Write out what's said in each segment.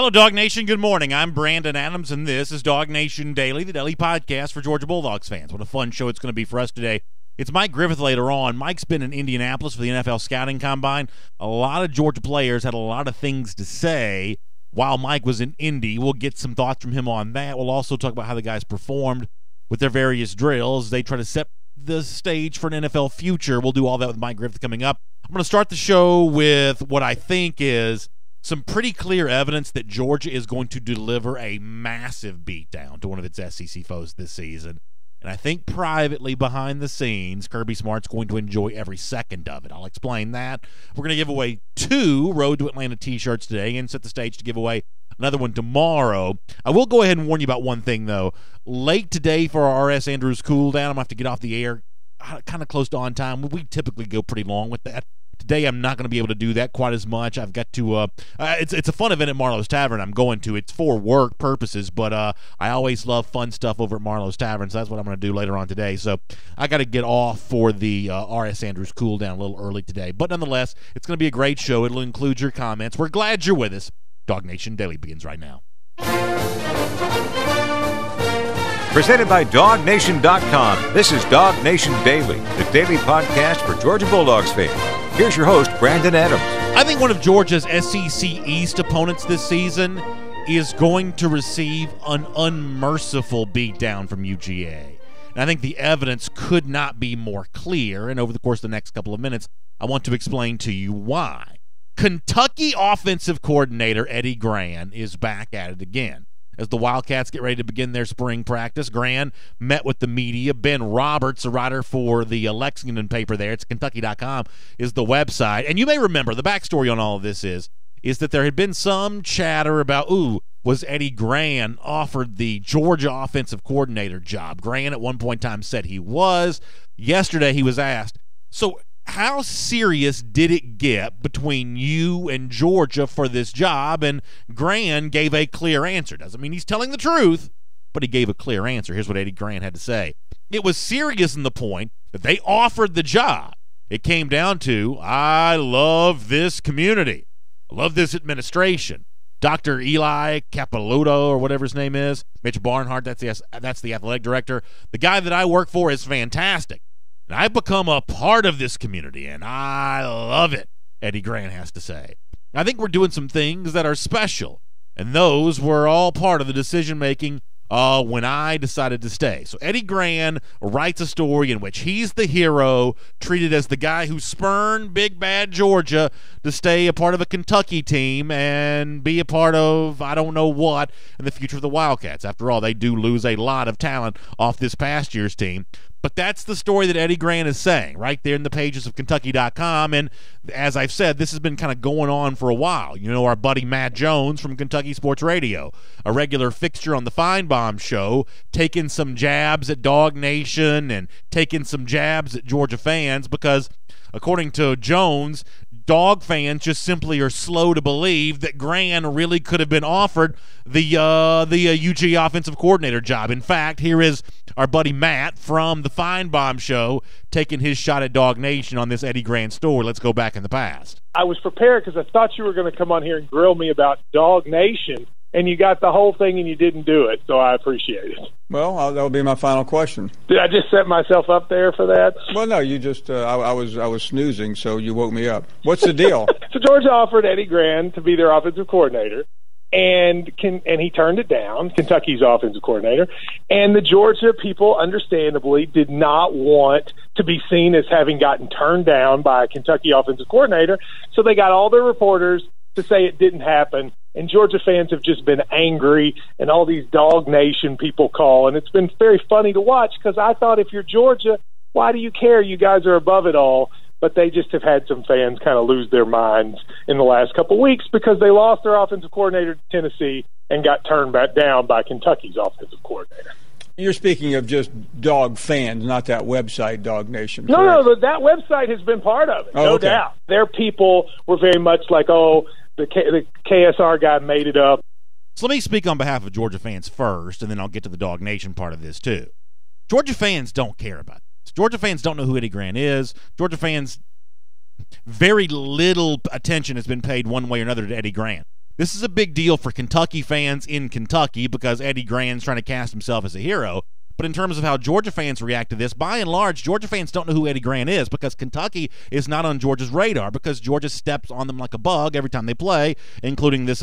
Hello, DawgNation. Good morning. I'm Brandon Adams, and this is DawgNation Daily, the daily podcast for Georgia Bulldogs fans. What a fun show it's going to be for us today. It's Mike Griffith later on. Mike's been in Indianapolis for the NFL Scouting Combine. A lot of Georgia players had a lot of things to say while Mike was in Indy. We'll get some thoughts from him on that. We'll also talk about how the guys performed with their various drills. They try to set the stage for an NFL future. We'll do all that with Mike Griffith coming up. I'm going to start the show with what I think is some pretty clear evidence that Georgia is going to deliver a massive beatdown to one of its SEC foes this season. And I think privately, behind the scenes, Kirby Smart's going to enjoy every second of it. I'll explain that. We're going to give away 2 Road to Atlanta T-shirts today and set the stage to give away another one tomorrow. I will go ahead and warn you about one thing, though. Late today for our R.S. Andrews cool down, I'm going to have to get off the air kind of close to on time. We typically go pretty long with that. Today, I'm not going to be able to do that quite as much. I've got to it's a fun event at Marlowe's Tavern I'm going to. It's for work purposes, but I always love fun stuff over at Marlowe's Tavern, so that's what I'm going to do later on today. So I got to get off for the R.S. Andrews cool down a little early today. But nonetheless, it's going to be a great show. It'll include your comments. We're glad you're with us. DawgNation Daily begins right now. Presented by DawgNation.com. This is DawgNation Daily, the daily podcast for Georgia Bulldogs fans. Here's your host, Brandon Adams. I think one of Georgia's SEC East opponents this season is going to receive an unmerciful beatdown from UGA. And I think the evidence could not be more clear, and over the course of the next couple of minutes, I want to explain to you why. Kentucky offensive coordinator Eddie Gran is back at it again. As the Wildcats get ready to begin their spring practice, Gran met with the media. Ben Roberts, a writer for the Lexington paper there, it's Kentucky.com, is the website. And you may remember, the backstory on all of this is that there had been some chatter about, was Eddie Gran offered the Georgia offensive coordinator job? Gran at one point in time said he was. Yesterday he was asked, so how serious did it get between you and Georgia for this job? And Gran gave a clear answer. Doesn't mean he's telling the truth, but he gave a clear answer. Here's what Eddie Gran had to say. It was serious in the point that they offered the job. It came down to, I love this community. I love this administration. Dr. Eli Capilouto, or whatever his name is, Mitch Barnhart, that's the athletic director. The guy that I work for is fantastic. And I've become a part of this community, and I love it, Eddie Gran has to say. I think we're doing some things that are special, and those were all part of the decision-making when I decided to stay. So Eddie Gran writes a story in which he's the hero, treated as the guy who spurned Big Bad Georgia to stay a part of a Kentucky team and be a part of I don't know what in the future of the Wildcats. After all, they do lose a lot of talent off this past year's team. But that's the story that Eddie Gran is saying right there in the pages of Kentucky.com. And as I've said, this has been kind of going on for a while. You know, our buddy Matt Jones from Kentucky Sports Radio, a regular fixture on the Feinbaum show, taking some jabs at DawgNation and taking some jabs at Georgia fans because, according to Jones, Dog fans just simply are slow to believe that Gran really could have been offered the UG offensive coordinator job. In fact, here is our buddy Matt from the Feinbaum show taking his shot at DawgNation on this Eddie Gran story. Let's go back in the past. I was prepared because I thought you were going to come on here and grill me about DawgNation, and you got the whole thing and you didn't do it, so I appreciate it. Well, that would be my final question. Did I just set myself up there for that? Well, no, you just I was snoozing, so you woke me up. What's the deal? So Georgia offered Eddie Gran to be their offensive coordinator, and he turned it down, Kentucky's offensive coordinator. And the Georgia people, understandably, did not want to be seen as having gotten turned down by a Kentucky offensive coordinator, so they got all their reporters to say it didn't happen. And Georgia fans have just been angry, and all these DawgNation people call. And it's been very funny to watch because I thought if you're Georgia, why do you care? You guys are above it all. But they just have had some fans kind of lose their minds in the last couple of weeks because they lost their offensive coordinator to Tennessee and got turned back down by Kentucky's offensive coordinator. You're speaking of just dog fans, not that website, DawgNation. No, that website has been part of it, no doubt. Their people were very much like, the KSR guy made it up. So let me speak on behalf of Georgia fans first, and then I'll get to the DawgNation part of this too. Georgia fans don't care about this. Georgia fans don't know who Eddie Gran is. Georgia fans, very little attention has been paid one way or another to Eddie Gran. This is a big deal for Kentucky fans in Kentucky because Eddie Gran's trying to cast himself as a hero. But in terms of how Georgia fans react to this, by and large, Georgia fans don't know who Eddie Gran is because Kentucky is not on Georgia's radar because Georgia steps on them like a bug every time they play, including this,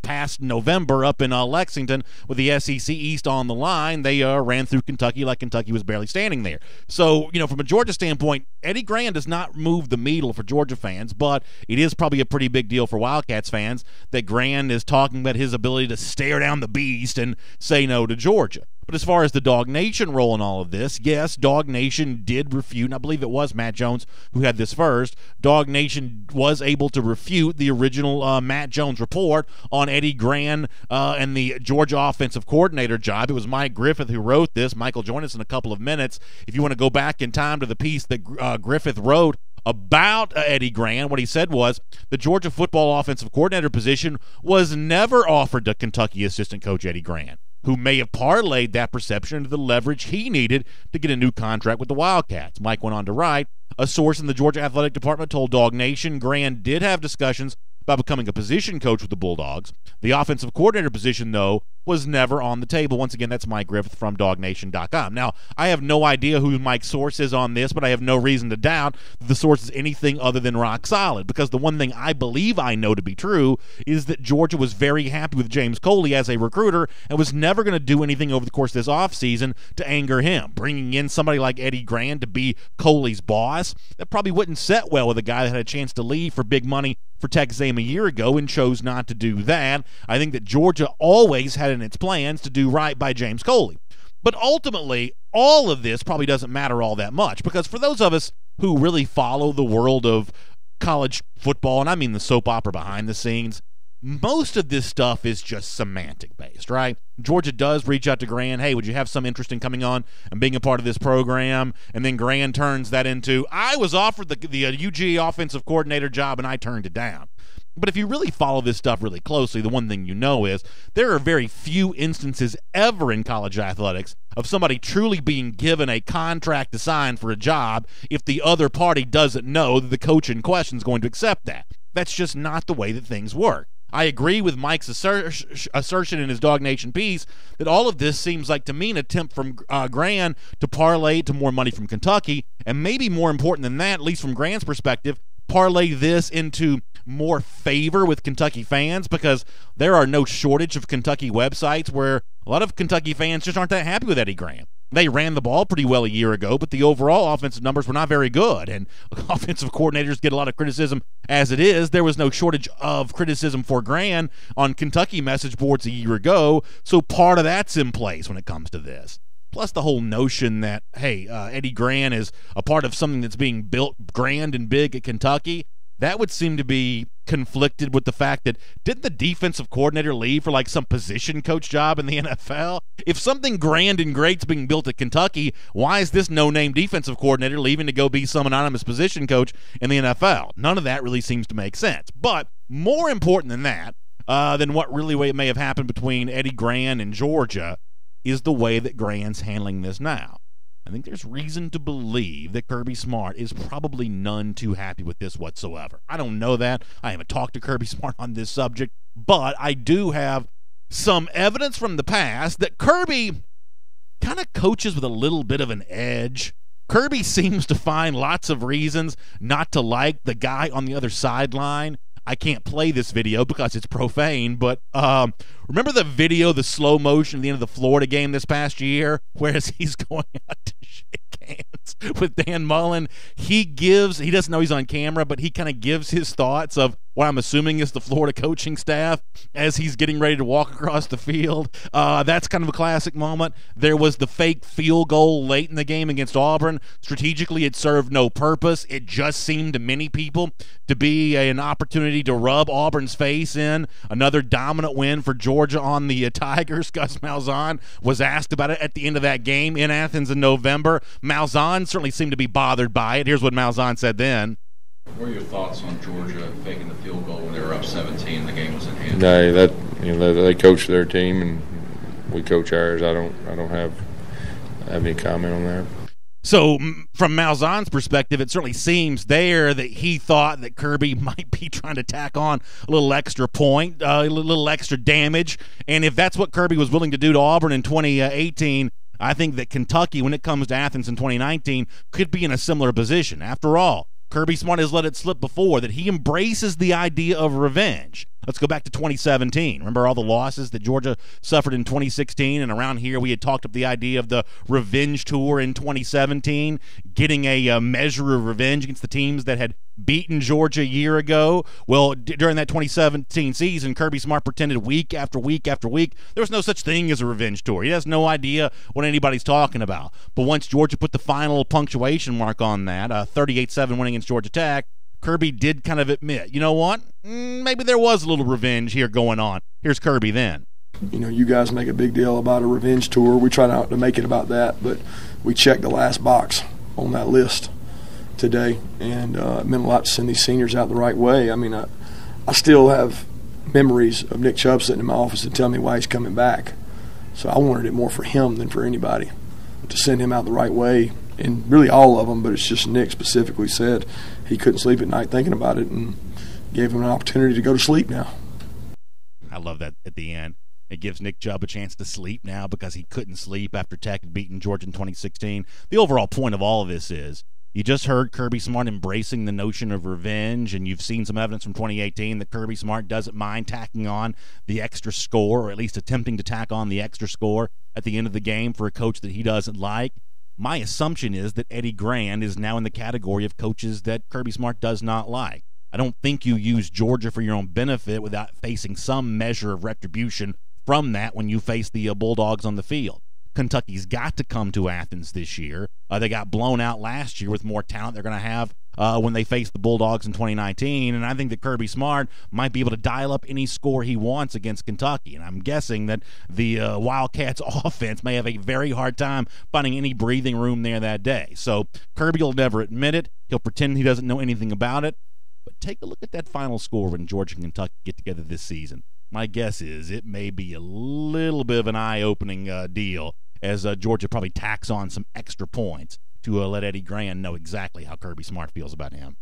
past November up in Lexington with the SEC East on the line. They ran through Kentucky like Kentucky was barely standing there. So, from a Georgia standpoint, Eddie Gran does not move the needle for Georgia fans, but it is probably a pretty big deal for Wildcats fans that Gran is talking about his ability to stare down the beast and say no to Georgia. But as far as the DawgNation role in all of this, yes, DawgNation did refute, and I believe it was Matt Jones who had this first. DawgNation was able to refute the original Matt Jones report on Eddie Gran and the Georgia offensive coordinator job. It was Mike Griffith who wrote this. Mike will join us in a couple of minutes. If you want to go back in time to the piece that Griffith wrote about Eddie Gran, what he said was the Georgia football offensive coordinator position was never offered to Kentucky assistant coach Eddie Gran, who may have parlayed that perception into the leverage he needed to get a new contract with the Wildcats. Mike went on to write, a source in the Georgia Athletic Department told DawgNation Gran did have discussions about becoming a position coach with the Bulldogs. The offensive coordinator position, though, was never on the table. Once again, that's Mike Griffith from DawgNation.com. Now, I have no idea who Mike's source is on this, but I have no reason to doubt that the source is anything other than rock solid, because the one thing I believe I know to be true is that Georgia was very happy with James Coley as a recruiter and was never going to do anything over the course of this offseason to anger him. Bringing in somebody like Eddie Gran to be Coley's boss, that probably wouldn't set well with a guy that had a chance to leave for big money for Texas A&M a year ago and chose not to do that. I think that Georgia always had in its plans to do right by James Coley. But ultimately, all of this probably doesn't matter all that much, because for those of us who really follow the world of college football, and I mean the soap opera behind the scenes, most of this stuff is just semantic-based, right? Georgia does reach out to Gran, hey, would you have some interest in coming on and being a part of this program? And then Gran turns that into, I was offered the UGA offensive coordinator job and I turned it down. But if you really follow this stuff really closely, the one thing you know is there are very few instances ever in college athletics of somebody truly being given a contract to sign for a job if the other party doesn't know that the coach in question is going to accept that. That's just not the way that things work. I agree with Mike's assertion in his DawgNation piece that all of this seems like to me an attempt from Gran to parlay to more money from Kentucky, and maybe more important than that, at least from Gran's perspective, parlay this into more favor with Kentucky fans, because there are no shortage of Kentucky websites where a lot of Kentucky fans just aren't that happy with Eddie Gran. They ran the ball pretty well a year ago, but the overall offensive numbers were not very good, and offensive coordinators get a lot of criticism as it is. There was no shortage of criticism for Gran on Kentucky message boards a year ago, so part of that's in place when it comes to this. Plus the whole notion that, hey, Eddie Gran is a part of something that's being built grand and big at Kentucky, that would seem to be conflicted with the fact that didn't the defensive coordinator leave for like some position coach job in the NFL? If something grand and great's being built at Kentucky, why is this no-name defensive coordinator leaving to go be some anonymous position coach in the NFL? None of that really seems to make sense. But more important than that, than what really may have happened between Eddie Gran and Georgia, is the way that Gran's handling this now. I think there's reason to believe that Kirby Smart is probably none too happy with this whatsoever. I don't know that. I haven't talked to Kirby Smart on this subject, but I do have some evidence from the past that Kirby kind of coaches with a little bit of an edge. Kirby seems to find lots of reasons not to like the guy on the other sideline. I can't play this video because it's profane, but remember the video, the slow motion at the end of the Florida game this past year, whereas he's going out to shake hands with Dan Mullen? He doesn't know he's on camera, but he kind of gives his thoughts of what I'm assuming is the Florida coaching staff as he's getting ready to walk across the field. That's kind of a classic moment. There was the fake field goal late in the game against Auburn. Strategically, it served no purpose. It just seemed to many people to be an opportunity to rub Auburn's face in. Another dominant win for Georgia on the Tigers. Gus Malzahn was asked about it at the end of that game in Athens in November. Malzahn certainly seemed to be bothered by it. Here's what Malzahn said then. What are your thoughts on Georgia faking the field goal when they were up 17? The game was in hand. They coach their team and we coach ours. I don't have any comment on that. So from Malzahn's perspective, it certainly seems there that he thought that Kirby might be trying to tack on a little extra point, a little extra damage. And if that's what Kirby was willing to do to Auburn in 2018, I think that Kentucky, when it comes to Athens in 2019, could be in a similar position. After all, Kirby Smart has let it slip before that he embraces the idea of revenge. Let's go back to 2017. Remember all the losses that Georgia suffered in 2016? And around here we had talked up the idea of the revenge tour in 2017, getting a measure of revenge against the teams that had beaten Georgia a year ago. Well, during that 2017 season, Kirby Smart pretended week after week after week there was no such thing as a revenge tour. He has no idea what anybody's talking about. But once Georgia put the final punctuation mark on that, 38-7 winning against Georgia Tech, Kirby did kind of admit, you know what, maybe there was a little revenge here going on. Here's Kirby then. You know, you guys make a big deal about a revenge tour. We try not to make it about that, but we checked the last box on that list today, and it meant a lot to send these seniors out the right way. I mean, I still have memories of Nick Chubb sitting in my office and telling me why he's coming back. So I wanted it more for him than for anybody, to send him out the right way. And really all of them, but it's just Nick specifically said he couldn't sleep at night thinking about it, and gave him an opportunity to go to sleep now. I love that at the end. It gives Nick Chubb a chance to sleep now because he couldn't sleep after Tech had beaten Georgia in 2016. The overall point of all of this is you just heard Kirby Smart embracing the notion of revenge, and you've seen some evidence from 2018 that Kirby Smart doesn't mind tacking on the extra score, or at least attempting to tack on the extra score at the end of the game for a coach that he doesn't like. My assumption is that Eddie Gran is now in the category of coaches that Kirby Smart does not like. I don't think you use Georgia for your own benefit without facing some measure of retribution from that when you face the Bulldogs on the field. Kentucky's got to come to Athens this year. They got blown out last year with more talent they're going to have when they face the Bulldogs in 2019, and I think that Kirby Smart might be able to dial up any score he wants against Kentucky, and I'm guessing that the Wildcats offense may have a very hard time finding any breathing room there that day. So Kirby will never admit it. He'll pretend he doesn't know anything about it, but take a look at that final score when Georgia and Kentucky get together this season. My guess is it may be a little bit of an eye-opening deal as Georgia probably tacks on some extra points to let Eddie Gran know exactly how Kirby Smart feels about him.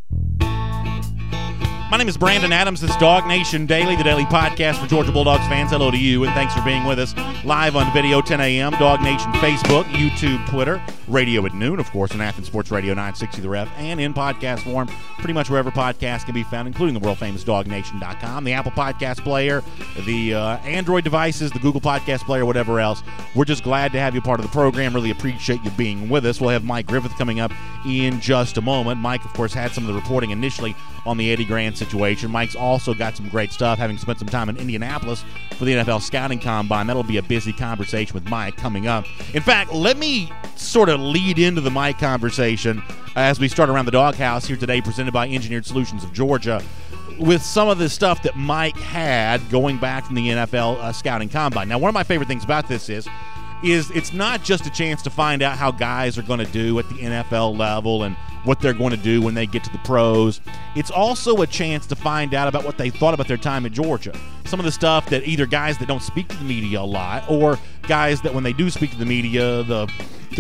My name is Brandon Adams. This is DawgNation Daily, the daily podcast for Georgia Bulldogs fans. Hello to you, and thanks for being with us live on video, 10 a.m., DawgNation Facebook, YouTube, Twitter, radio at noon, of course, on Athens Sports Radio 960 The Ref, and in podcast form, pretty much wherever podcasts can be found, including the world-famous DawgNation.com, the Apple Podcast Player, the Android devices, the Google Podcast Player, whatever else. We're just glad to have you part of the program. Really appreciate you being with us. We'll have Mike Griffith coming up in just a moment. Mike, of course, had some of the reporting initially on the Eddie Gran situation. Mike's also got some great stuff, having spent some time in Indianapolis for the NFL Scouting Combine. That'll be a busy conversation with Mike coming up. In fact, let me sort of lead into the Mike conversation as we start around the doghouse here today, presented by Engineered Solutions of Georgia, with some of the stuff that Mike had going back from the NFL Scouting Combine. Now, one of my favorite things about this is it's not just a chance to find out how guys are going to do at the NFL level and what they're going to do when they get to the pros. It's also a chance to find out about what they thought about their time at Georgia. Some of the stuff that either guys that don't speak to the media a lot, or guys that when they do speak to the media, the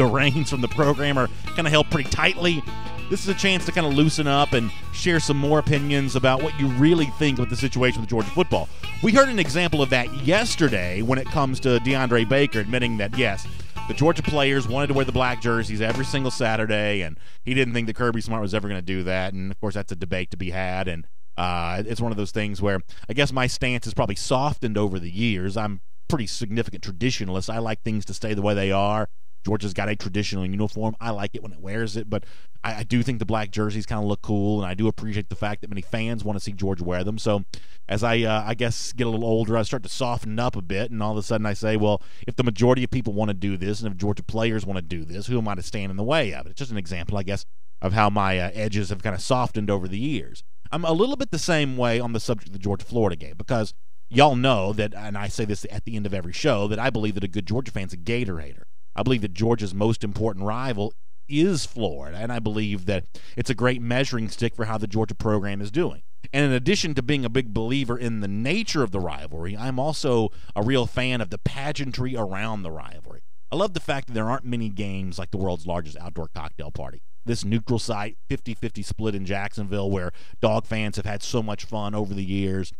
reins from the program are kind of held pretty tightly. This is a chance to kind of loosen up and share some more opinions about what you really think of the situation with Georgia football. We heard an example of that yesterday when it comes to DeAndre Baker admitting that, yes, the Georgia players wanted to wear the black jerseys every single Saturday, and he didn't think that Kirby Smart was ever going to do that. And, of course, that's a debate to be had, and it's one of those things where I guess my stance has probably softened over the years. I'm a pretty significant traditionalist. I like things to stay the way they are. Georgia's got a traditional uniform. I like it when it wears it, but I do think the black jerseys kind of look cool, and I do appreciate the fact that many fans want to see Georgia wear them. So as I guess, get a little older, I start to soften up a bit, and all of a sudden I say, well, if the majority of people want to do this, and if Georgia players want to do this, who am I to stand in the way of it? It's just an example, I guess, of how my edges have kind of softened over the years. I'm a little bit the same way on the subject of the Georgia-Florida game, because y'all know that, and I say this at the end of every show, that I believe that a good Georgia fan's a Gator hater. I believe that Georgia's most important rival is Florida, and I believe that it's a great measuring stick for how the Georgia program is doing. And in addition to being a big believer in the nature of the rivalry, I'm also a real fan of the pageantry around the rivalry. I love the fact that there aren't many games like the world's largest outdoor cocktail party. This neutral site, 50-50 split in Jacksonville, where dog fans have had so much fun over the years.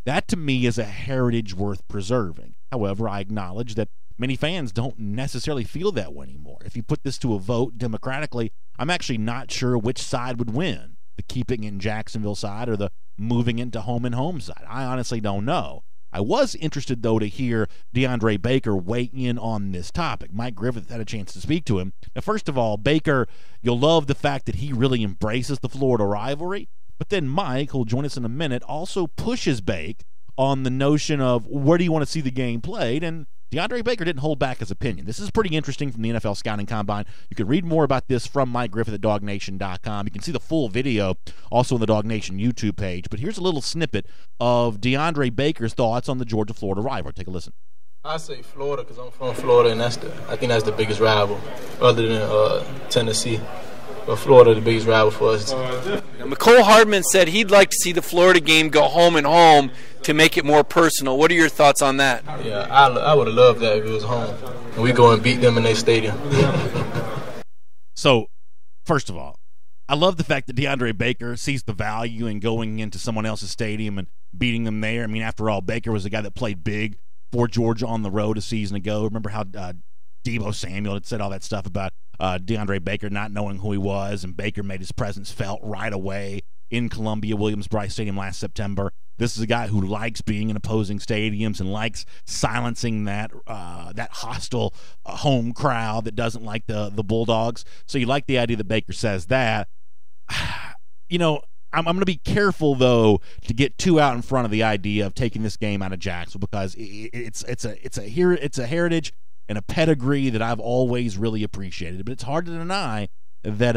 That, to me, is a heritage worth preserving. However, I acknowledge that many fans don't necessarily feel that way anymore. If you put this to a vote democratically, I'm actually not sure which side would win, the keeping in Jacksonville side or the moving into home and home side. I honestly don't know. I was interested, though, to hear DeAndre Baker weigh in on this topic. Mike Griffith had a chance to speak to him. Now, first of all, Baker, you'll love the fact that he really embraces the Florida rivalry. But then Mike, who'll join us in a minute, also pushes Bake on the notion of where do you want to see the game played, and DeAndre Baker didn't hold back his opinion. This is pretty interesting from the NFL Scouting Combine. You can read more about this from Mike Griffith at DawgNation.com. You can see the full video also on the DawgNation YouTube page. But here's a little snippet of DeAndre Baker's thoughts on the Georgia-Florida rivalry. Take a listen. I say Florida because I'm from Florida, and I think that's the biggest rival, other than Tennessee. But Florida, the biggest rival for us. Mecole Hardman said he'd like to see the Florida game go home and home to make it more personal. What are your thoughts on that? Yeah, I would have loved that if it was home. And we go and beat them in their stadium. So, first of all, I love the fact that DeAndre Baker sees the value in going into someone else's stadium and beating them there. I mean, after all, Baker was the guy that played big for Georgia on the road a season ago. Remember how Deebo Samuel had said all that stuff about DeAndre Baker not knowing who he was, and Baker made his presence felt right away in Columbia Williams-Brice Stadium last September. This is a guy who likes being in opposing stadiums and likes silencing that hostile home crowd that doesn't like the Bulldogs. So you like the idea that Baker says that. You know, I'm going to be careful, though, to get too out in front of the idea of taking this game out of Jacksonville, because it's a heritage and a pedigree that I've always really appreciated. But it's hard to deny that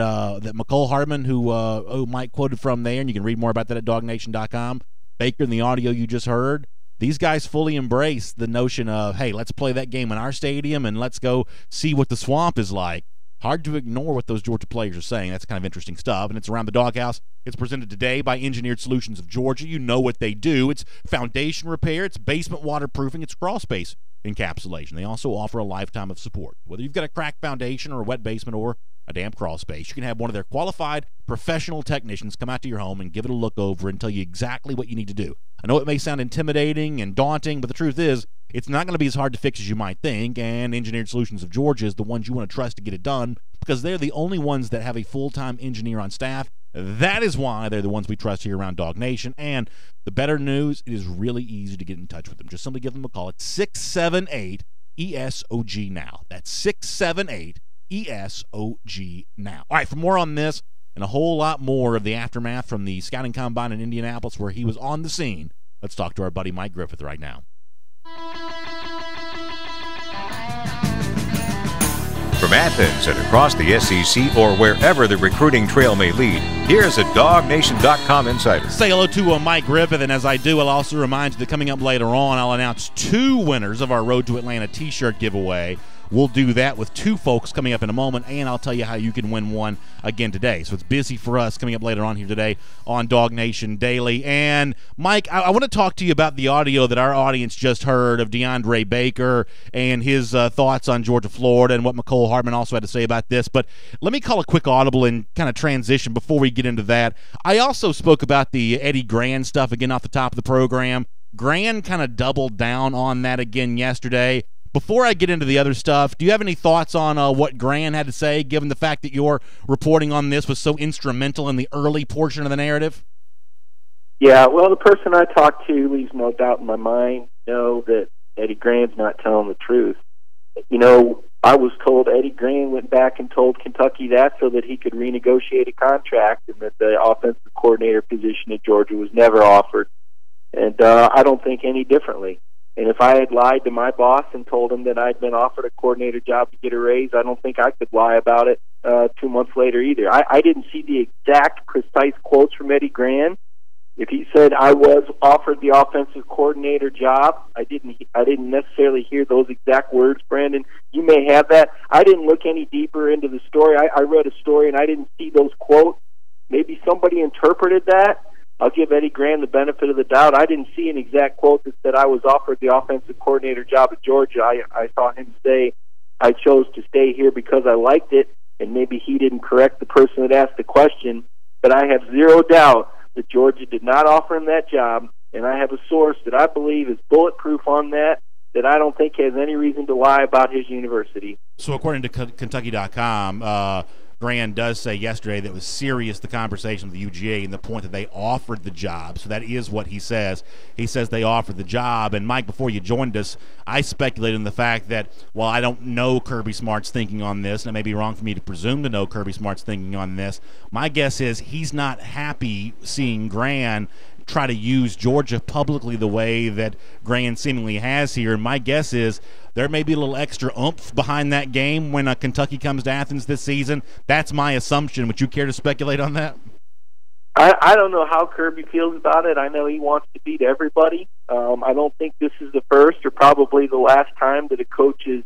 Mecole Hardman, who Mike quoted from there, and you can read more about that at DawgNation.com, Baker and the audio you just heard, these guys fully embrace the notion of, hey, let's play that game in our stadium and let's go see what the swamp is like. Hard to ignore what those Georgia players are saying. That's kind of interesting stuff, and it's Around the Doghouse. It's presented today by Engineered Solutions of Georgia. You know what they do. It's foundation repair, it's basement waterproofing, it's crawl space encapsulation. They also offer a lifetime of support. Whether you've got a cracked foundation or a wet basement or a damp crawl space, you can have one of their qualified professional technicians come out to your home and give it a look over and tell you exactly what you need to do. I know it may sound intimidating and daunting, but the truth is it's not going to be as hard to fix as you might think, and Engineered Solutions of Georgia is the ones you want to trust to get it done because they're the only ones that have a full-time engineer on staff. That is why they're the ones we trust here around DawgNation. And the better news, it is really easy to get in touch with them. Just simply give them a call at 678-ESOG now. That's 678-ESOG now. All right, for more on this and a whole lot more of the aftermath from the Scouting Combine in Indianapolis where he was on the scene, let's talk to our buddy Mike Griffith right now. From Athens and across the SEC or wherever the recruiting trail may lead, here's a DawgNation.com insider. Say hello to Mike Griffith, and as I do, I'll also remind you that coming up later on, I'll announce 2 winners of our Road to Atlanta T-shirt giveaway. We'll do that with 2 folks coming up in a moment, and I'll tell you how you can win one again today. So it's busy for us coming up later on here today on DawgNation Daily. And, Mike, I want to talk to you about the audio that our audience just heard of DeAndre Baker and his thoughts on Georgia-Florida and what Mecole Hardman also had to say about this. But let me call a quick audible and kind of transition before we get into that. I also spoke about the Eddie Gran stuff again off the top of the program. Gran kind of doubled down on that again yesterday. Before I get into the other stuff, do you have any thoughts on what Gran had to say, given the fact that your reporting on this was so instrumental in the early portion of the narrative? Yeah, well, the person I talked to leaves no doubt in my mind, that Eddie Gran's not telling the truth. I was told Eddie Gran went back and told Kentucky that so that he could renegotiate a contract and that the offensive coordinator position at Georgia was never offered. And I don't think any differently. And if I had lied to my boss and told him that I'd been offered a coordinator job to get a raise, I don't think I could lie about it 2 months later either. I didn't see the exact precise quotes from Eddie Gran. If he said I was offered the offensive coordinator job, I didn't necessarily hear those exact words, Brandon. You may have that. I didn't look any deeper into the story. I read a story and I didn't see those quotes. Maybe somebody interpreted that. I'll give Eddie Gran the benefit of the doubt. I didn't see an exact quote that said I was offered the offensive coordinator job at Georgia. I saw him say I chose to stay here because I liked it, and maybe he didn't correct the person that asked the question, but I have zero doubt that Georgia did not offer him that job, and I have a source that I believe is bulletproof on that I don't think has any reason to lie about his university. So according to Kentucky.com, Gran does say yesterday that it was serious, the conversation with the UGA, and the point that they offered the job. So that is what he says. He says they offered the job. And, Mike, before you joined us, I speculated on the fact that, while I don't know Kirby Smart's thinking on this, and it may be wrong for me to presume to know Kirby Smart's thinking on this, my guess is he's not happy seeing Gran try to use Georgia publicly the way that Gran seemingly has here. And my guess is there may be a little extra oomph behind that game when Kentucky comes to Athens this season. That's my assumption. Would you care to speculate on that? I don't know how Kirby feels about it. I know he wants to beat everybody. I don't think this is the first or probably the last time that a coach has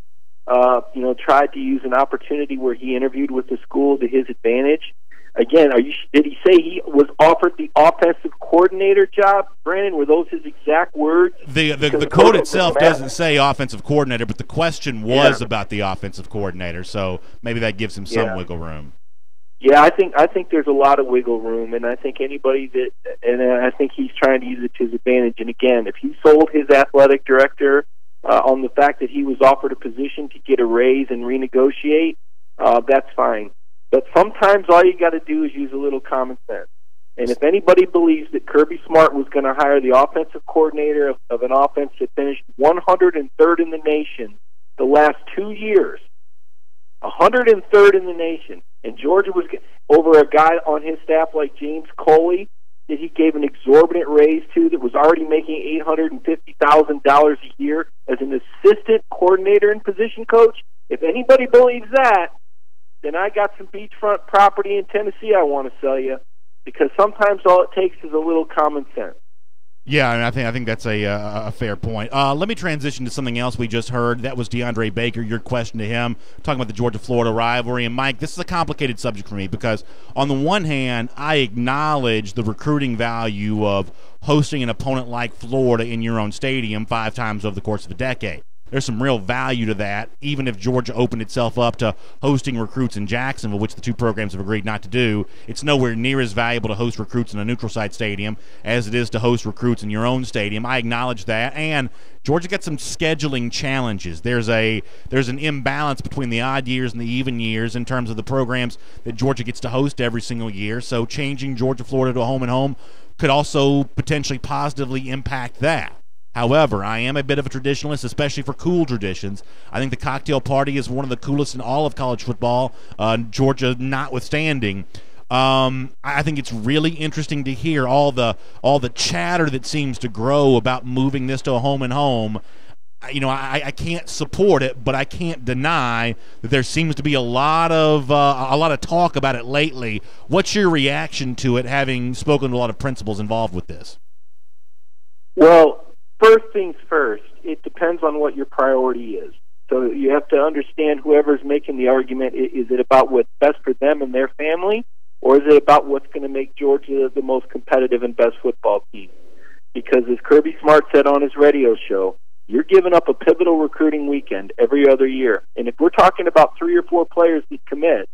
tried to use an opportunity where he interviewed with the school to his advantage. Again, did he say he was offered the offensive coordinator job? Brandon, were those his exact words? The quote itself doesn't say offensive coordinator, but the question was about the offensive coordinator, so maybe that gives him some wiggle room. Yeah, I think there's a lot of wiggle room, and I think I think he's trying to use it to his advantage. And again, if he sold his athletic director on the fact that he was offered a position to get a raise and renegotiate, that's fine. But sometimes all you got to do is use a little common sense. And if anybody believes that Kirby Smart was going to hire the offensive coordinator of an offense that finished 103rd in the nation the last 2 years, 103rd in the nation, and Georgia was over a guy on his staff like James Coley that he gave an exorbitant raise to that was already making $850,000 a year as an assistant coordinator and position coach, if anybody believes that, then I got some beachfront property in Tennessee I want to sell you, because sometimes all it takes is a little common sense. Yeah, and I think that's a fair point. Let me transition to something else we just heard. That was DeAndre Baker, your question to him, talking about the Georgia-Florida rivalry. And, Mike, this is a complicated subject for me because, on the one hand, I acknowledge the recruiting value of hosting an opponent like Florida in your own stadium 5 times over the course of a decade. There's some real value to that, even if Georgia opened itself up to hosting recruits in Jacksonville, which the two programs have agreed not to do. It's nowhere near as valuable to host recruits in a neutral site stadium as it is to host recruits in your own stadium. I acknowledge that. And Georgia got some scheduling challenges. There's an imbalance between the odd years and the even years in terms of the programs that Georgia gets to host every single year. So changing Georgia-Florida to a home-and-home could also potentially positively impact that. However, I am a bit of a traditionalist, especially for cool traditions. I think the cocktail party is one of the coolest in all of college football, Georgia notwithstanding. I think it's really interesting to hear all the chatter that seems to grow about moving this to a home and home. I can't support it, but I can't deny that there seems to be a lot of talk about it lately. What's your reaction to it, having spoken to a lot of principals involved with this? Well, first things first, it depends on what your priority is. So you have to understand whoever's making the argument, is it about what's best for them and their family, or is it about what's going to make Georgia the most competitive and best football team? Because as Kirby Smart said on his radio show, you're giving up a pivotal recruiting weekend every other year. And if we're talking about 3 or 4 players that commit,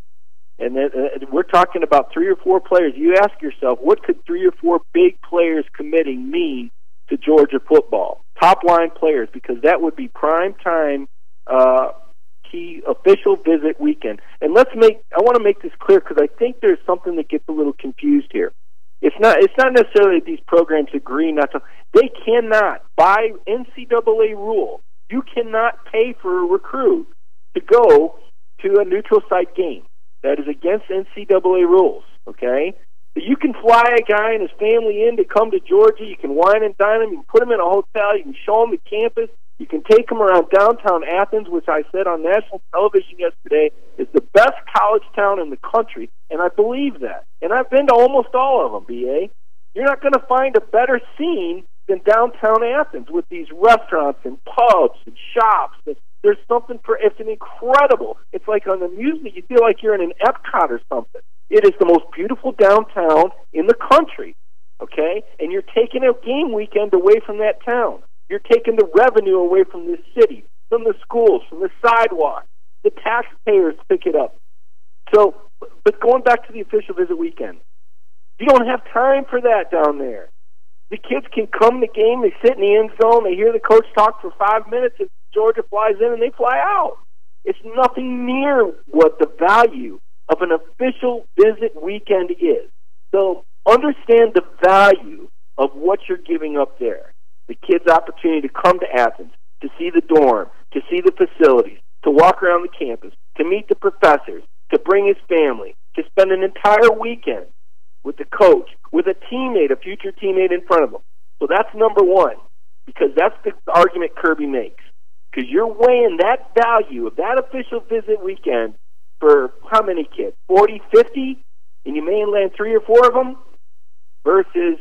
and then we're talking about 3 or 4 players, you ask yourself, what could 3 or 4 big players committing mean to Georgia football? Top-line players, because that would be prime time key official visit weekend. And I want to make this clear, because I think there's something that gets a little confused here. It's not necessarily that these programs agree not to. They cannot, by NCAA rule, you cannot pay for a recruit to go to a neutral site game. That is against NCAA rules, okay? You can fly a guy and his family in to come to Georgia. You can wine and dine him. You can put him in a hotel. You can show him the campus. You can take him around downtown Athens, which I said on national television yesterday is the best college town in the country, and I believe that. And I've been to almost all of them, B.A. You're not going to find a better scene than downtown Athens with these restaurants and pubs and shops. There's something it's an incredible. It's like on the music, you feel like you're in an Epcot or something. It is the most beautiful downtown in the country, okay? And you're taking a game weekend away from that town. You're taking the revenue away from this city, from the schools, from the sidewalk. The taxpayers pick it up. So, but going back to the official visit weekend, you don't have time for that down there. The kids can come to the game, they sit in the end zone, they hear the coach talk for 5 minutes, and Georgia flies in and they fly out. It's nothing near what the value of an official visit weekend is. So understand the value of what you're giving up there. The kids' opportunity to come to Athens, to see the dorm, to see the facilities, to walk around the campus, to meet the professors, to bring his family, to spend an entire weekend with the coach, with a teammate, a future teammate in front of him. So that's number one, because that's the argument Kirby makes. Because you're weighing that value of that official visit weekend for how many kids? 40, 50? And you may land 3 or 4 of them? Versus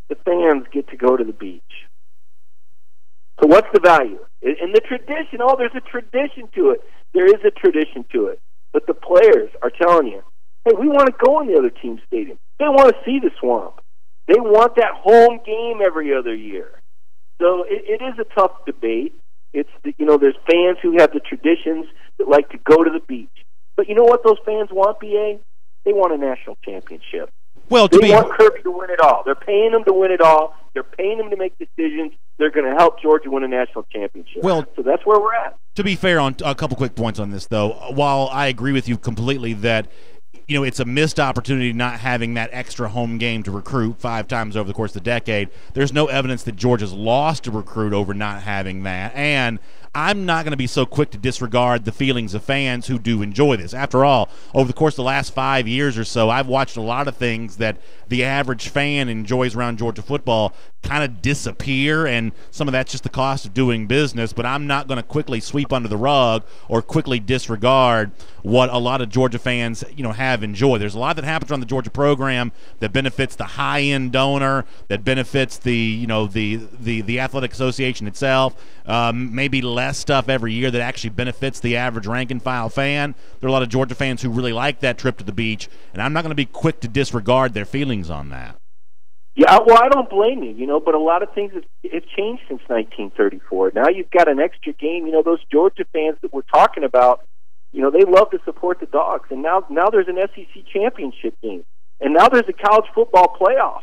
the fans get to go to the beach. So what's the value? And the tradition, there's a tradition to it. There is a tradition to it. But the players are telling you, hey, we want to go in the other team's stadium. They want to see the Swamp. They want that home game every other year. So it is a tough debate. It's there's fans who have the traditions that like to go to the beach. But you know what those fans want, BA? They want a national championship. Well, they want Kirby to win it all. They're paying him to win it all. They're paying him to make decisions. They're going to help Georgia win a national championship. Well, so that's where we're at. To be fair, on a couple quick points on this, though, while I agree with you completely that it's a missed opportunity not having that extra home game to recruit 5 times over the course of the decade, there's no evidence that Georgia's lost a recruit over not having that. And I'm not going to be so quick to disregard the feelings of fans who do enjoy this. After all, over the course of the last 5 years or so, I've watched a lot of things that the average fan enjoys around Georgia football kind of disappear, and some of that's just the cost of doing business, but I'm not going to quickly sweep under the rug or quickly disregard what a lot of Georgia fans, have enjoyed. There's a lot that happens around the Georgia program that benefits the high-end donor, that benefits the athletic association itself, maybe less stuff every year that actually benefits the average rank-and-file fan. There are a lot of Georgia fans who really like that trip to the beach, and I'm not going to be quick to disregard their feelings on that. Yeah, well, I don't blame you, but a lot of things have changed since 1934. Now you've got an extra game. Those Georgia fans that we're talking about, they love to support the Dogs. And now there's an SEC championship game. And now there's a college football playoff.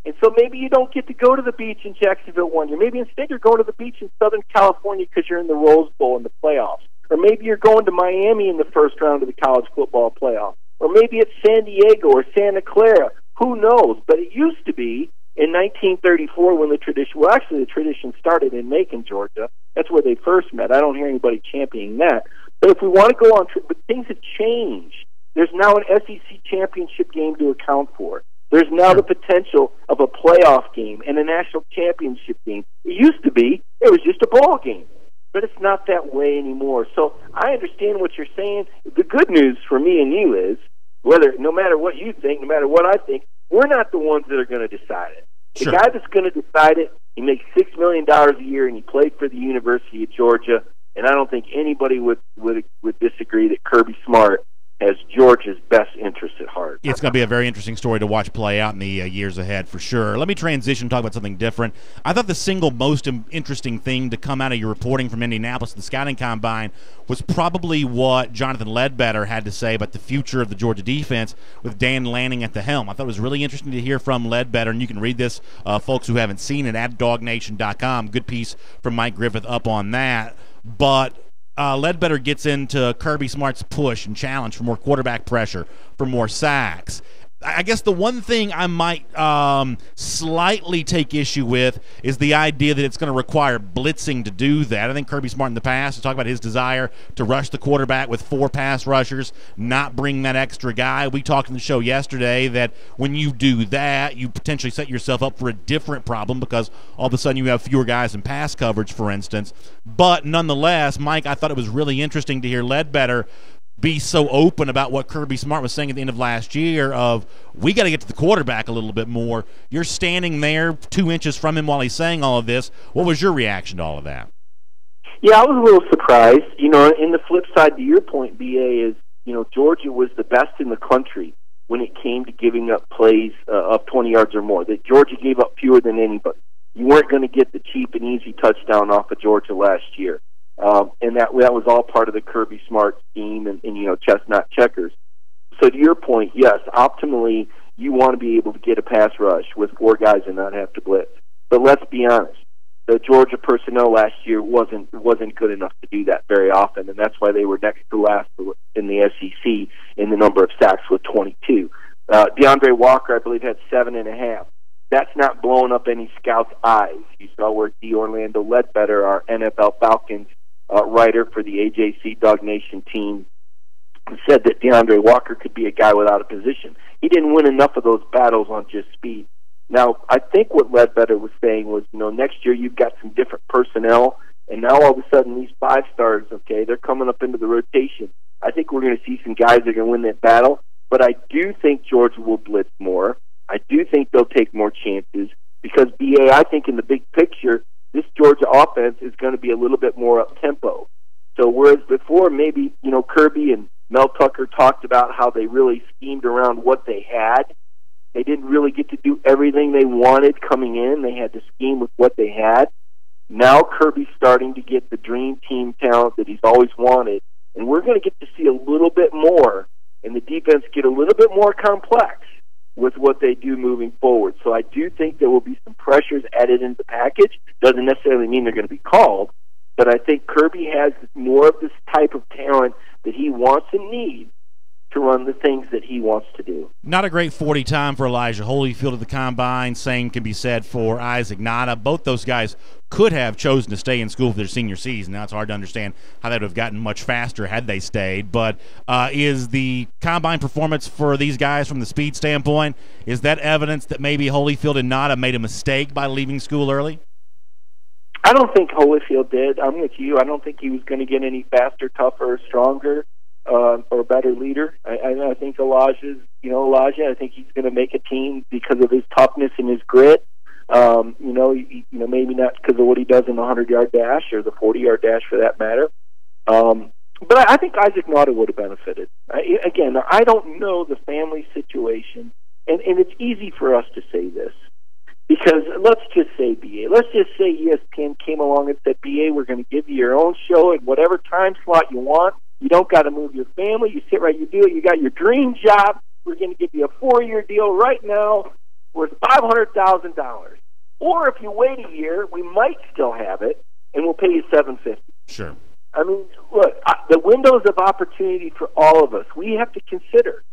And so maybe you don't get to go to the beach in Jacksonville one year. Maybe instead you're going to the beach in Southern California because you're in the Rose Bowl in the playoffs. Or maybe you're going to Miami in the first round of the college football playoff. Or maybe it's San Diego or Santa Clara. Who knows? But it used to be in 1934 when the tradition started in Macon, Georgia. That's where they first met. I don't hear anybody championing that. But if we want to go on, but things have changed. There's now an SEC championship game to account for. There's now the potential of a playoff game and a national championship game. It used to be, it was just a ball game. But it's not that way anymore. So I understand what you're saying. The good news for me and you is, no matter what you think, no matter what I think, we're not the ones that are going to decide it. The guy that's going to decide it, he makes $6 million a year, and he played for the University of Georgia, and I don't think anybody would disagree that Kirby Smart has Georgia's best interest at heart. It's going to be a very interesting story to watch play out in the years ahead for sure. Let me transition and talk about something different. I thought the single most interesting thing to come out of your reporting from Indianapolis, the scouting combine, was probably what Jonathan Ledbetter had to say about the future of the Georgia defense with Dan Lanning at the helm. I thought it was really interesting to hear from Ledbetter, and you can read this, folks who haven't seen it, at DawgNation.com. Good piece from Mike Griffith up on that. But Ledbetter gets into Kirby Smart's push and challenge for more quarterback pressure, for more sacks. I guess the one thing I might slightly take issue with is the idea that it's going to require blitzing to do that. I think Kirby Smart in the past has talked about his desire to rush the quarterback with 4 pass rushers, not bring that extra guy. We talked in the show yesterday that when you do that, you potentially set yourself up for a different problem because all of a sudden you have fewer guys in pass coverage, for instance. But nonetheless, Mike, I thought it was really interesting to hear Ledbetter be so open about what Kirby Smart was saying at the end of last year of, we got to get to the quarterback a little bit more. You're standing there 2 inches from him while he's saying all of this. What was your reaction to all of that? Yeah, I was a little surprised. In the flip side to your point, BA, is, Georgia was the best in the country when it came to giving up plays of 20 yards or more. That Georgia gave up fewer than anybody. You weren't going to get the cheap and easy touchdown off of Georgia last year. and that was all part of the Kirby Smart scheme and chestnut checkers. So to your point, yes, optimally you want to be able to get a pass rush with 4 guys and not have to blitz. But let's be honest, the Georgia personnel last year wasn't good enough to do that very often, and that's why they were next to last in the SEC in the number of sacks with 22. DeAndre Walker, I believe, had 7.5. That's not blowing up any scouts' eyes. You saw where D. Orlando Ledbetter, our NFL Falcons writer for the AJC DawgNation team, said that DeAndre Walker could be a guy without a position. He didn't win enough of those battles on just speed. Now, I think what Ledbetter was saying was, next year you've got some different personnel, and now all of a sudden these 5 stars, okay, they're coming up into the rotation. I think we're going to see some guys that are going to win that battle, but I do think Georgia will blitz more. I do think they'll take more chances because, BA, I think in the big picture, this Georgia offense is going to be a little bit more up-tempo. So whereas before maybe, Kirby and Mel Tucker talked about how they really schemed around what they had, they didn't really get to do everything they wanted coming in. They had to scheme with what they had. Now Kirby's starting to get the dream team talent that he's always wanted, and we're going to get to see a little bit more, and the defense get a little bit more complex with what they do moving forward. So I do think there will be some pressures added into the package. Doesn't necessarily mean they're going to be called, but I think Kirby has more of this type of talent that he wants and needs to run the things that he wants to do. Not a great 40 time for Elijah Holyfield at the Combine. Same can be said for Isaac Nada. Both those guys could have chosen to stay in school for their senior season. Now it's hard to understand how that would have gotten much faster had they stayed. But is the Combine performance for these guys from the speed standpoint, is that evidence that maybe Holyfield and Nada made a mistake by leaving school early? I don't think Holyfield did. I'm with you. I don't think he was going to get any faster, tougher, or stronger. Or a better leader. I think Elijah, I think he's going to make a team because of his toughness and his grit. Maybe not because of what he does in the 100-yard dash or the 40-yard dash for that matter. But I think Isaac Nada would have benefited. I don't know the family situation, and it's easy for us to say this because let's just say BA. Let's just say ESPN came along and said, BA, we're going to give you your own show at whatever time slot you want. You don't got to move your family. You sit right, you do it. You got your dream job. We're going to give you a 4-year deal right now worth $500,000. Or if you wait a year, we might still have it, and we'll pay you $750. Sure. I mean, look, the windows of opportunity for all of us, we have to consider.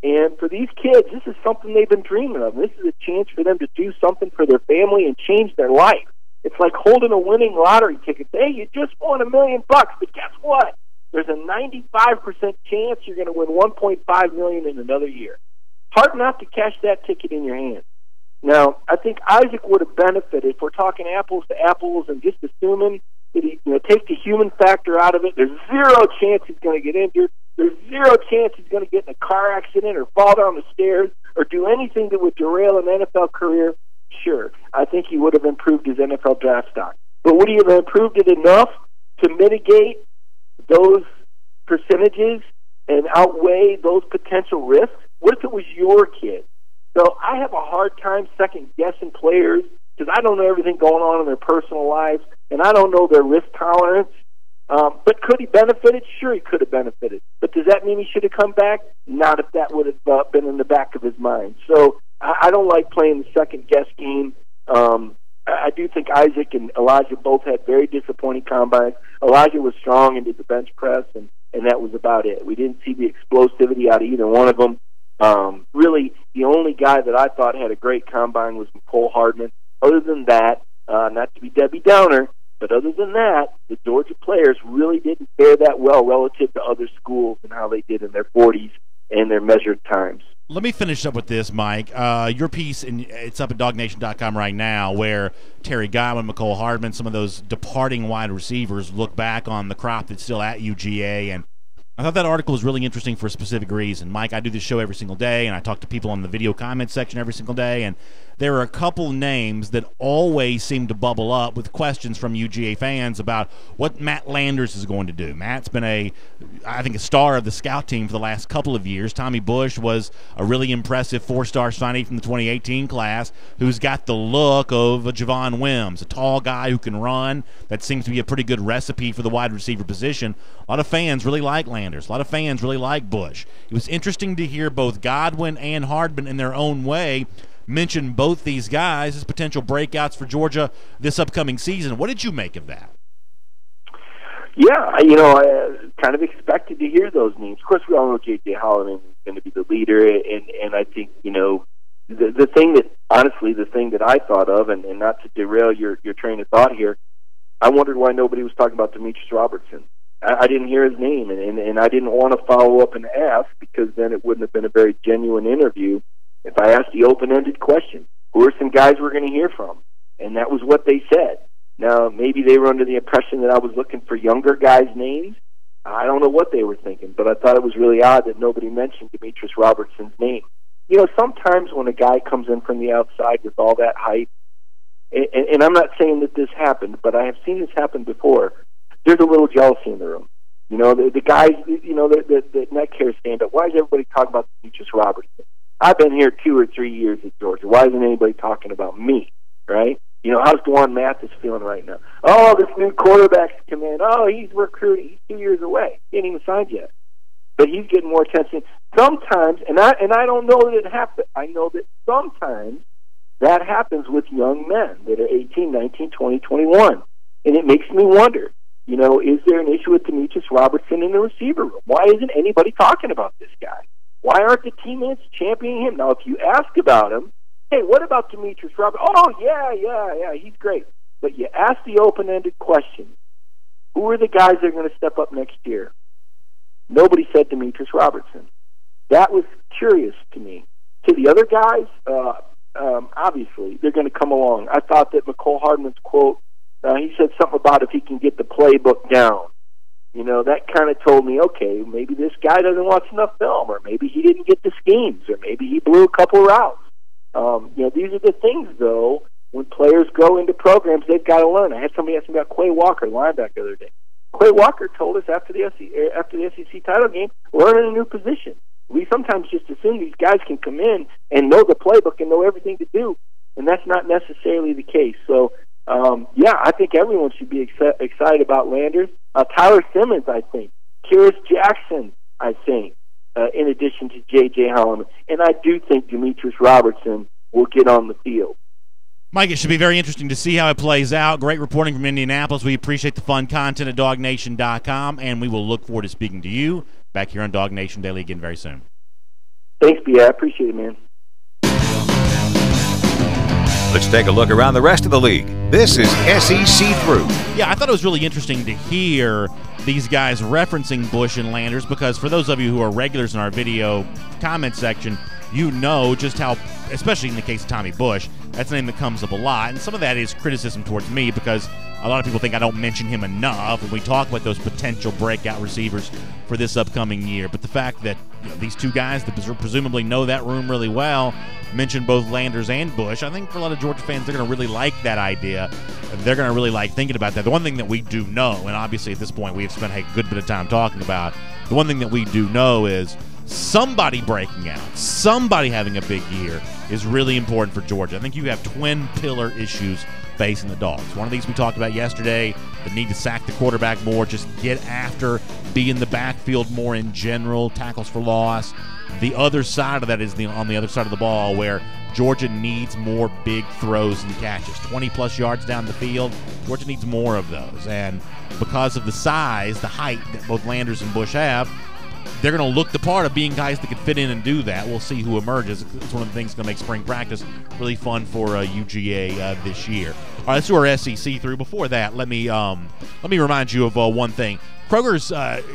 And for these kids, this is something they've been dreaming of. This is a chance for them to do something for their family and change their life. It's like holding a winning lottery ticket. Hey, you just won $1 million, but guess what? There's a 95% chance you're going to win $1.5 million in another year. Hard enough to cash that ticket in your hand. Now, I think Isaac would have benefited. If we're talking apples to apples and just assuming that he take the human factor out of it, there's 0 chance he's going to get injured. There's 0 chance he's going to get in a car accident or fall down the stairs or do anything that would derail an NFL career. Sure, I think he would have improved his NFL draft stock. But would he have improved it enough to mitigate those percentages and outweigh those potential risks? What if it was your kid? So I have a hard time second-guessing players because I don't know everything going on in their personal lives, and I don't know their risk tolerance. But could he benefit? Sure, he could have benefited. But does that mean he should have come back? Not if that would have been in the back of his mind. So I don't like playing the second-guess game. I do think Isaac and Elijah both had very disappointing combines. Elijah was strong and did the bench press, and that was about it. We didn't see the explosivity out of either one of them. Really, the only guy that I thought had a great combine was Mecole Hardman. Other than that, not to be Debbie Downer, but other than that, the Georgia players really didn't fare that well relative to other schools and how they did in their 40s and their measured times. Let me finish up with this, Mike. Your piece, it's up at DawgNation.com right now, where Terry Godwin, Mecole Hardman, some of those departing wide receivers look back on the crop that's still at UGA. And I thought that article was really interesting for a specific reason. Mike, I do this show every single day, and I talk to people on the video comment section every single day, and there are a couple names that always seem to bubble up with questions from UGA fans about what Matt Landers is going to do. Matt's been I think a star of the scout team for the last couple of years. Tommy Bush was a really impressive 4-star signee from the 2018 class who's got the look of a Javon Wims, a tall guy who can run. That seems to be a pretty good recipe for the wide receiver position. A lot of fans really like Landers. A lot of fans really like Bush. It was interesting to hear both Godwin and Hardman in their own way mention both these guys as potential breakouts for Georgia this upcoming season. What did you make of that? Yeah, I kind of expected to hear those names. Of course, we all know J.J. Holliman is going to be the leader, and I think, the thing that I thought of, and not to derail your train of thought here, I wondered why nobody was talking about Demetrius Robertson. I didn't hear his name, and I didn't want to follow up and ask, because then it wouldn't have been a very genuine interview if I asked the open-ended question. Who are some guys we're going to hear from? And that was what they said. Now, maybe they were under the impression that I was looking for younger guys' names. I don't know what they were thinking, but I thought it was really odd that nobody mentioned Demetrius Robertson's name. Sometimes when a guy comes in from the outside with all that hype, and I'm not saying that this happened, but I have seen this happen before, there's a little jealousy in the room. The guys, the neck hair stand up. Why is everybody talking about Demetrius Robertson? I've been here 2 or 3 years at Georgia. Why isn't anybody talking about me, right? How's Dwan Mathis feeling right now? Oh, this new quarterback's come in. Oh, he's recruiting. He's 2 years away. He ain't even signed yet. But he's getting more attention. Sometimes, and I don't know that it happens. I know that sometimes that happens with young men that are 18, 19, 20, 21. And it makes me wonder, is there an issue with Demetrius Robertson in the receiver room? Why isn't anybody talking about this guy? Why aren't the teammates championing him? Now, if you ask about him, hey, what about Demetrius Robertson? Oh, yeah, he's great. But you ask the open-ended question, who are the guys that are going to step up next year? Nobody said Demetrius Robertson. That was curious to me. To the other guys, obviously, they're going to come along. I thought that McCole Hardman's quote, he said something about if he can get the playbook down. That kind of told me, okay, maybe this guy doesn't watch enough film, or maybe he didn't get the schemes, or maybe he blew a couple routes. These are the things, though, when players go into programs, they've got to learn. I had somebody ask me about Quay Walker, linebacker, the other day. Quay Walker told us after the SEC title game, learning a new position. We sometimes just assume these guys can come in and know the playbook and know everything to do, and that's not necessarily the case. So, I think everyone should be excited about Landers. Tyler Simmons, I think. Kyrus Jackson, I think, in addition to J.J. Holliman. And I do think Demetrius Robertson will get on the field. Mike, it should be very interesting to see how it plays out. Great reporting from Indianapolis. We appreciate the fun content at DawgNation.com, and we will look forward to speaking to you back here on DawgNation Daily again very soon. Thanks, B. I appreciate it, man. Let's take a look around the rest of the league. This is SEC Through. Yeah, I thought it was really interesting to hear these guys referencing Bush and Landers, because for those of you who are regulars in our video comment section, you know just how, especially in the case of Tommy Bush, that's a name that comes up a lot. And some of that is criticism towards me, because a lot of people think I don't mention him enough when we talk about those potential breakout receivers for this upcoming year. But the fact that these two guys that presumably know that room really well mentioned both Landers and Bush, I think for a lot of Georgia fans, they're going to really like that idea. They're going to really like thinking about that. The one thing that we do know, and obviously at this point we have spent a good bit of time talking about, the one thing that we do know is somebody breaking out, somebody having a big year is really important for Georgia. I think you have twin pillar issues facing the Dogs. One of these we talked about yesterday, the need to sack the quarterback more, just get after, be in the backfield more in general, tackles for loss. The other side of that is on the other side of the ball, where Georgia needs more big throws and catches. 20-plus yards down the field, Georgia needs more of those. And because of the size, the height that both Landers and Bush have, they're going to look the part of being guys that can fit in and do that. We'll see who emerges. It's one of the things that's going to make spring practice really fun for UGA this year. All right, let's do our SEC through. Before that, let me remind you of one thing. Kroger's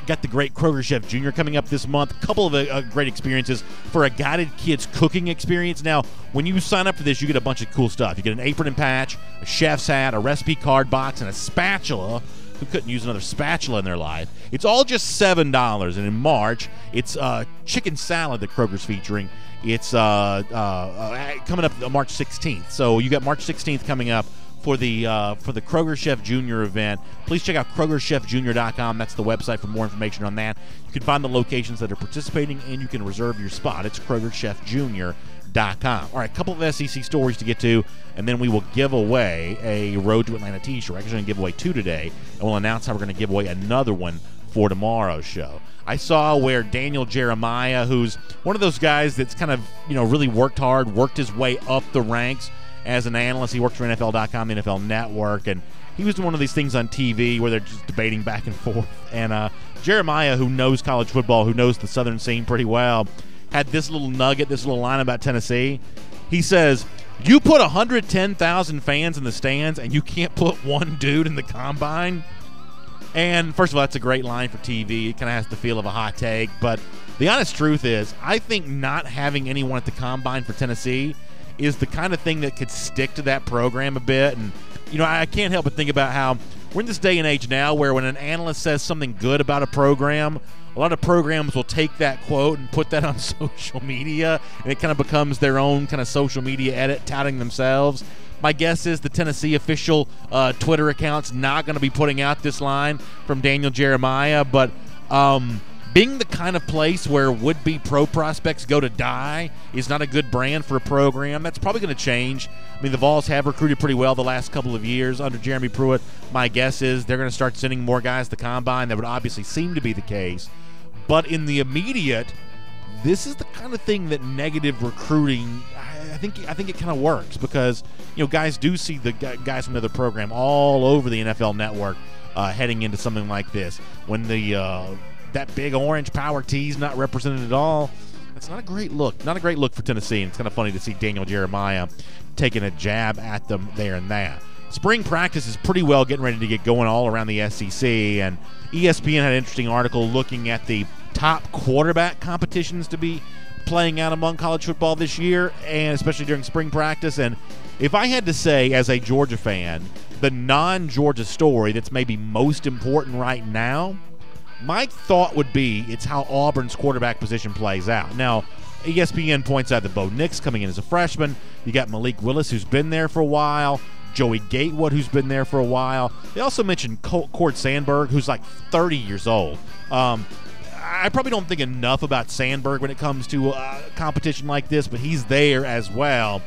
got the great Kroger Chef Jr. coming up this month. A couple of great experiences for a guided kids cooking experience. Now, when you sign up for this, you get a bunch of cool stuff. You get an apron and patch, a chef's hat, a recipe card box, and a spatula who couldn't use another spatula in their life. It's all just $7, and in March, it's chicken salad that Kroger's featuring. It's coming up March 16th. So you got March 16th coming up for the Kroger Chef Jr. event. Please check out KrogerChefJr.com. That's the website for more information on that. You can find the locations that are participating, and you can reserve your spot. It's KrogerChefJr.com. All right, a couple of SEC stories to get to, and then we will give away a Road to Atlanta t-shirt. We're actually going to give away 2 today, and we'll announce how we're going to give away another one for tomorrow's show. I saw where Daniel Jeremiah, who's one of those guys that's kind of, really worked hard, worked his way up the ranks as an analyst. He works for NFL.com, the NFL Network, and he was doing one of these things on TV where they're just debating back and forth. And Jeremiah, who knows college football, who knows the Southern scene pretty well, had this little nugget, this little line about Tennessee. He says, you put 110,000 fans in the stands and you can't put one dude in the combine? And first of all, that's a great line for TV. It kind of has the feel of a hot take. But the honest truth is, I think not having anyone at the combine for Tennessee is the kind of thing that could stick to that program a bit. And, I can't help but think about how we're in this day and age now where when an analyst says something good about a program, a lot of programs will take that quote and put that on social media, and it kind of becomes their own kind of social media edit touting themselves. My guess is the Tennessee official Twitter account's not going to be putting out this line from Daniel Jeremiah, but being the kind of place where would-be pro prospects go to die is not a good brand for a program. That's probably going to change. I mean, the Vols have recruited pretty well the last couple of years under Jeremy Pruitt. My guess is they're going to start sending more guys to the combine. That would obviously seem to be the case. But in the immediate, this is the kind of thing that negative recruiting, I think it kind of works because, guys do see the guys from another program all over the NFL Network heading into something like this. When that big orange power T is not represented at all, that's not a great look. Not a great look for Tennessee, and it's kind of funny to see Daniel Jeremiah taking a jab at them there and that. Spring practice is pretty well getting ready to get going all around the SEC, and ESPN had an interesting article looking at the top quarterback competitions to be playing out among college football this year, and especially during spring practice. And if I had to say, as a Georgia fan, the non-Georgia story that's maybe most important right now, my thought would be it's how Auburn's quarterback position plays out. Now, ESPN points out that Bo Nix coming in as a freshman. You got Malik Willis, who's been there for a while. Joey Gatewood, who's been there for a while. They also mentioned Cord Sandberg, who's like 30 years old. I probably don't think enough about Sandberg when it comes to a competition like this, but he's there as well.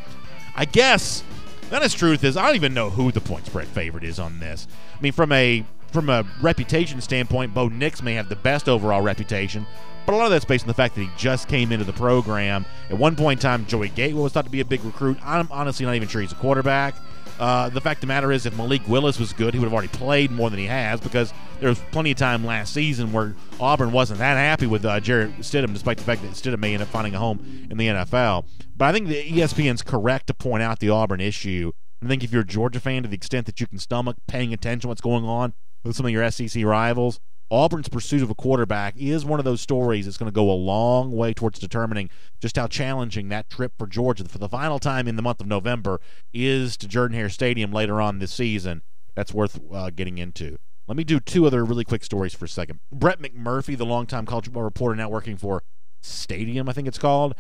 I guess the honest truth is I don't even know who the point spread favorite is on this. I mean, from a reputation standpoint, Bo Nix may have the best overall reputation, but a lot of that's based on the fact that he just came into the program. At one point in time, Joey Gatewood was thought to be a big recruit. I'm honestly not even sure he's a quarterback. The fact of the matter is, if Malik Willis was good, he would have already played more than he has, because there was plenty of time last season where Auburn wasn't that happy with Jarrett Stidham, despite the fact that Stidham may end up finding a home in the NFL. But I think the ESPN's correct to point out the Auburn issue. I think if you're a Georgia fan, to the extent that you can stomach paying attention to what's going on with some of your SEC rivals, Auburn's pursuit of a quarterback is one of those stories that's going to go a long way towards determining just how challenging that trip for Georgia for the final time in the month of November is to Jordan-Hare Stadium later on this season. That's worth getting into. Let me do 2 other really quick stories for a second. Brett McMurphy, the longtime college football reporter now working for Stadium, I think it's called,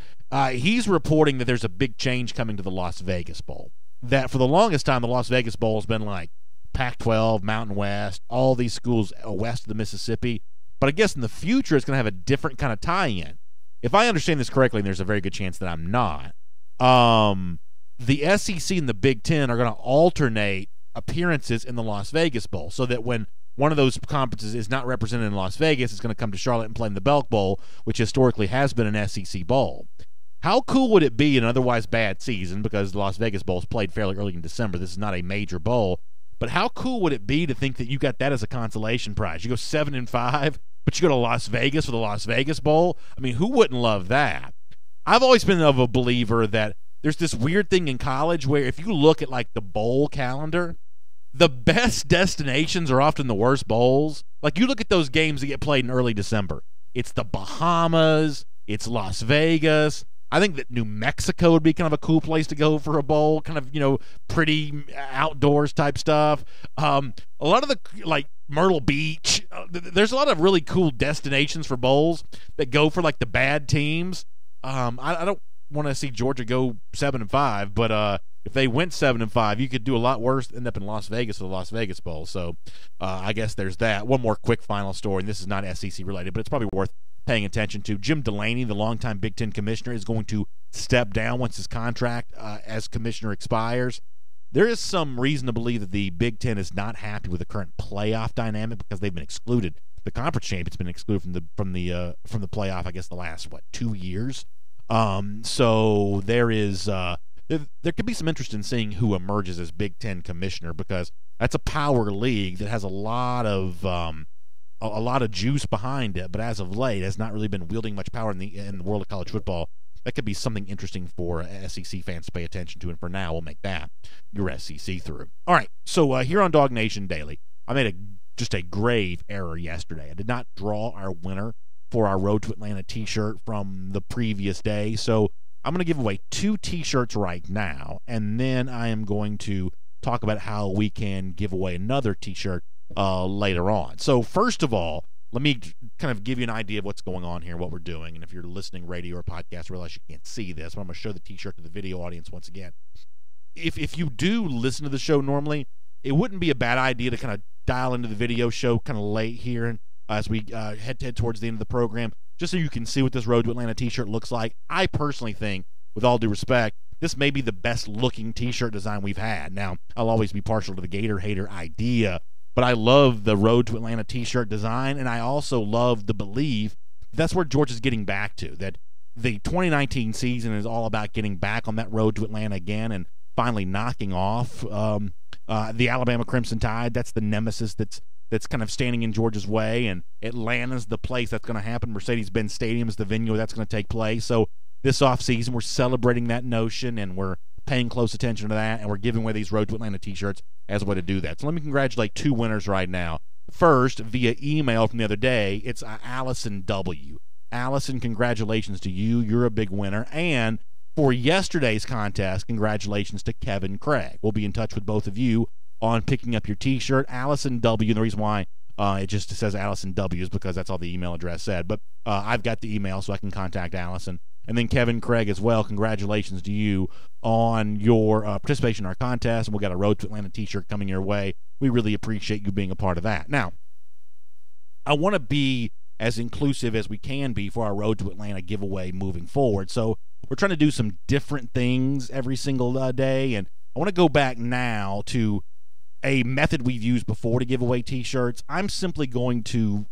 he's reporting that there's a big change coming to the Las Vegas Bowl. That for the longest time, the Las Vegas Bowl has been like Pac-12, Mountain West, all these schools west of the Mississippi. But I guess in the future, it's going to have a different kind of tie-in. If I understand this correctly, and there's a very good chance that I'm not, the SEC and the Big Ten are going to alternate appearances in the Las Vegas Bowl, so that when one of those conferences is not represented in Las Vegas, it's going to come to Charlotte and play in the Belk Bowl, which historically has been an SEC bowl. How cool would it be in an otherwise bad season, because the Las Vegas Bowl is played fairly early in December, this is not a major bowl, but how cool would it be to think that you got that as a consolation prize? You go 7-5, but you go to Las Vegas for the Las Vegas Bowl? I mean, who wouldn't love that? I've always been of a believer that there's this weird thing in college where if you look at like the bowl calendar, the best destinations are often the worst bowls. Like you look at those games that get played in early December. It's the Bahamas. It's Las Vegas. I think that New Mexico would be kind of a cool place to go for a bowl, kind of, pretty outdoors type stuff. A lot of the, like, Myrtle Beach. There's a lot of really cool destinations for bowls that go for like the bad teams. I don't want to see Georgia go 7-5, but if they went 7-5, you could do a lot worse, end up in Las Vegas for the Las Vegas Bowl. So I guess there's that. One more quick final story, and this is not SEC related, but it's probably worth paying attention to. Jim Delany, the longtime Big Ten commissioner, is going to step down once his contract as commissioner expires. There is some reason to believe that the Big Ten is not happy with the current playoff dynamic because they've been excluded. The conference champion's been excluded from the playoff, I guess, the last 2 years. So there is there could be some interest in seeing who emerges as Big Ten commissioner, because that's a power league that has a lot of juice behind it, but as of late has not really been wielding much power in the world of college football. That could be something interesting for SEC fans to pay attention to, and for now, we'll make that your SEC through. All right, so here on DawgNation Daily, I made just a grave error yesterday. I did not draw our winner for our Road to Atlanta T-shirt from the previous day, so I'm going to give away 2 T-shirts right now, and then I am going to talk about how we can give away another T-shirt later on. So first of all, let me kind of give you an idea of what's going on here, what we're doing. And if you're listening radio or podcast, realize you can't see this, but I'm going to show the T-shirt to the video audience once again. If you do listen to the show normally, it wouldn't be a bad idea to kind of dial into the video show kind of late here and as we head towards the end of the program, just so you can see what this Road to Atlanta T-shirt looks like. I personally think, with all due respect, this may be the best-looking T-shirt design we've had. Now, I'll always be partial to the Gator Hater idea, but I love the Road to Atlanta T-shirt design, and I also love the belief that's where Georgia's getting back to, that the 2019 season is all about getting back on that road to Atlanta again and finally knocking off the Alabama Crimson Tide. That's the nemesis that's kind of standing in Georgia's way, and Atlanta's the place that's going to happen. Mercedes-Benz Stadium is the venue where that's going to take place. So this offseason, we're celebrating that notion, and we're paying close attention to that, and we're giving away these Road to Atlanta T-shirts as a way to do that. So let me congratulate 2 winners right now. First, via email from the other day, it's Allison W. Allison, congratulations to you. You're a big winner. And for yesterday's contest, congratulations to Kevin Craig. We'll be in touch with both of you on picking up your T-shirt. Allison W. And the reason why it just says Allison W. is because that's all the email address said. But I've got the email, so I can contact Allison. And then Kevin Craig as well, congratulations to you on your participation in our contest. And we've got a Road to Atlanta T-shirt coming your way. We really appreciate you being a part of that. Now, I want to be as inclusive as we can be for our Road to Atlanta giveaway moving forward. So we're trying to do some different things every single day. And I want to go back now to a method we've used before to give away T-shirts. I'm simply going to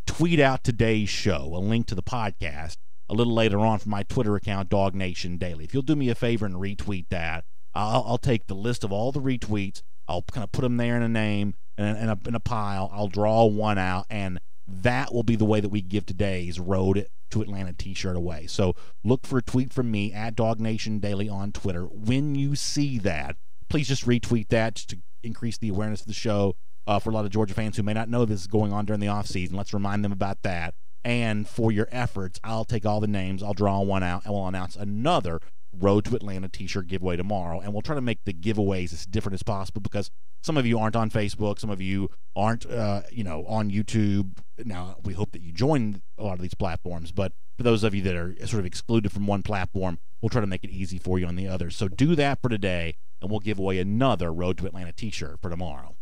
tweet out today's show, a link to the podcast, a little later on from my Twitter account, DawgNation Daily. If you'll do me a favor and retweet that, I'll take the list of all the retweets. I'll kind of put them there in a name and in a pile. I'll draw one out, and that will be the way that we give today's Road to Atlanta T-shirt away. So look for a tweet from me at DawgNation Daily on Twitter. When you see that, please just retweet that just to increase the awareness of the show for a lot of Georgia fans who may not know this is going on during the offseason. Let's remind them about that. And for your efforts, I'll take all the names, I'll draw one out, and we'll announce another Road to Atlanta T-shirt giveaway tomorrow. And we'll try to make the giveaways as different as possible, because some of you aren't on Facebook, some of you aren't on YouTube. Now, we hope that you join a lot of these platforms, but for those of you that are sort of excluded from one platform, we'll try to make it easy for you on the others. So do that for today, and we'll give away another Road to Atlanta T-shirt for tomorrow.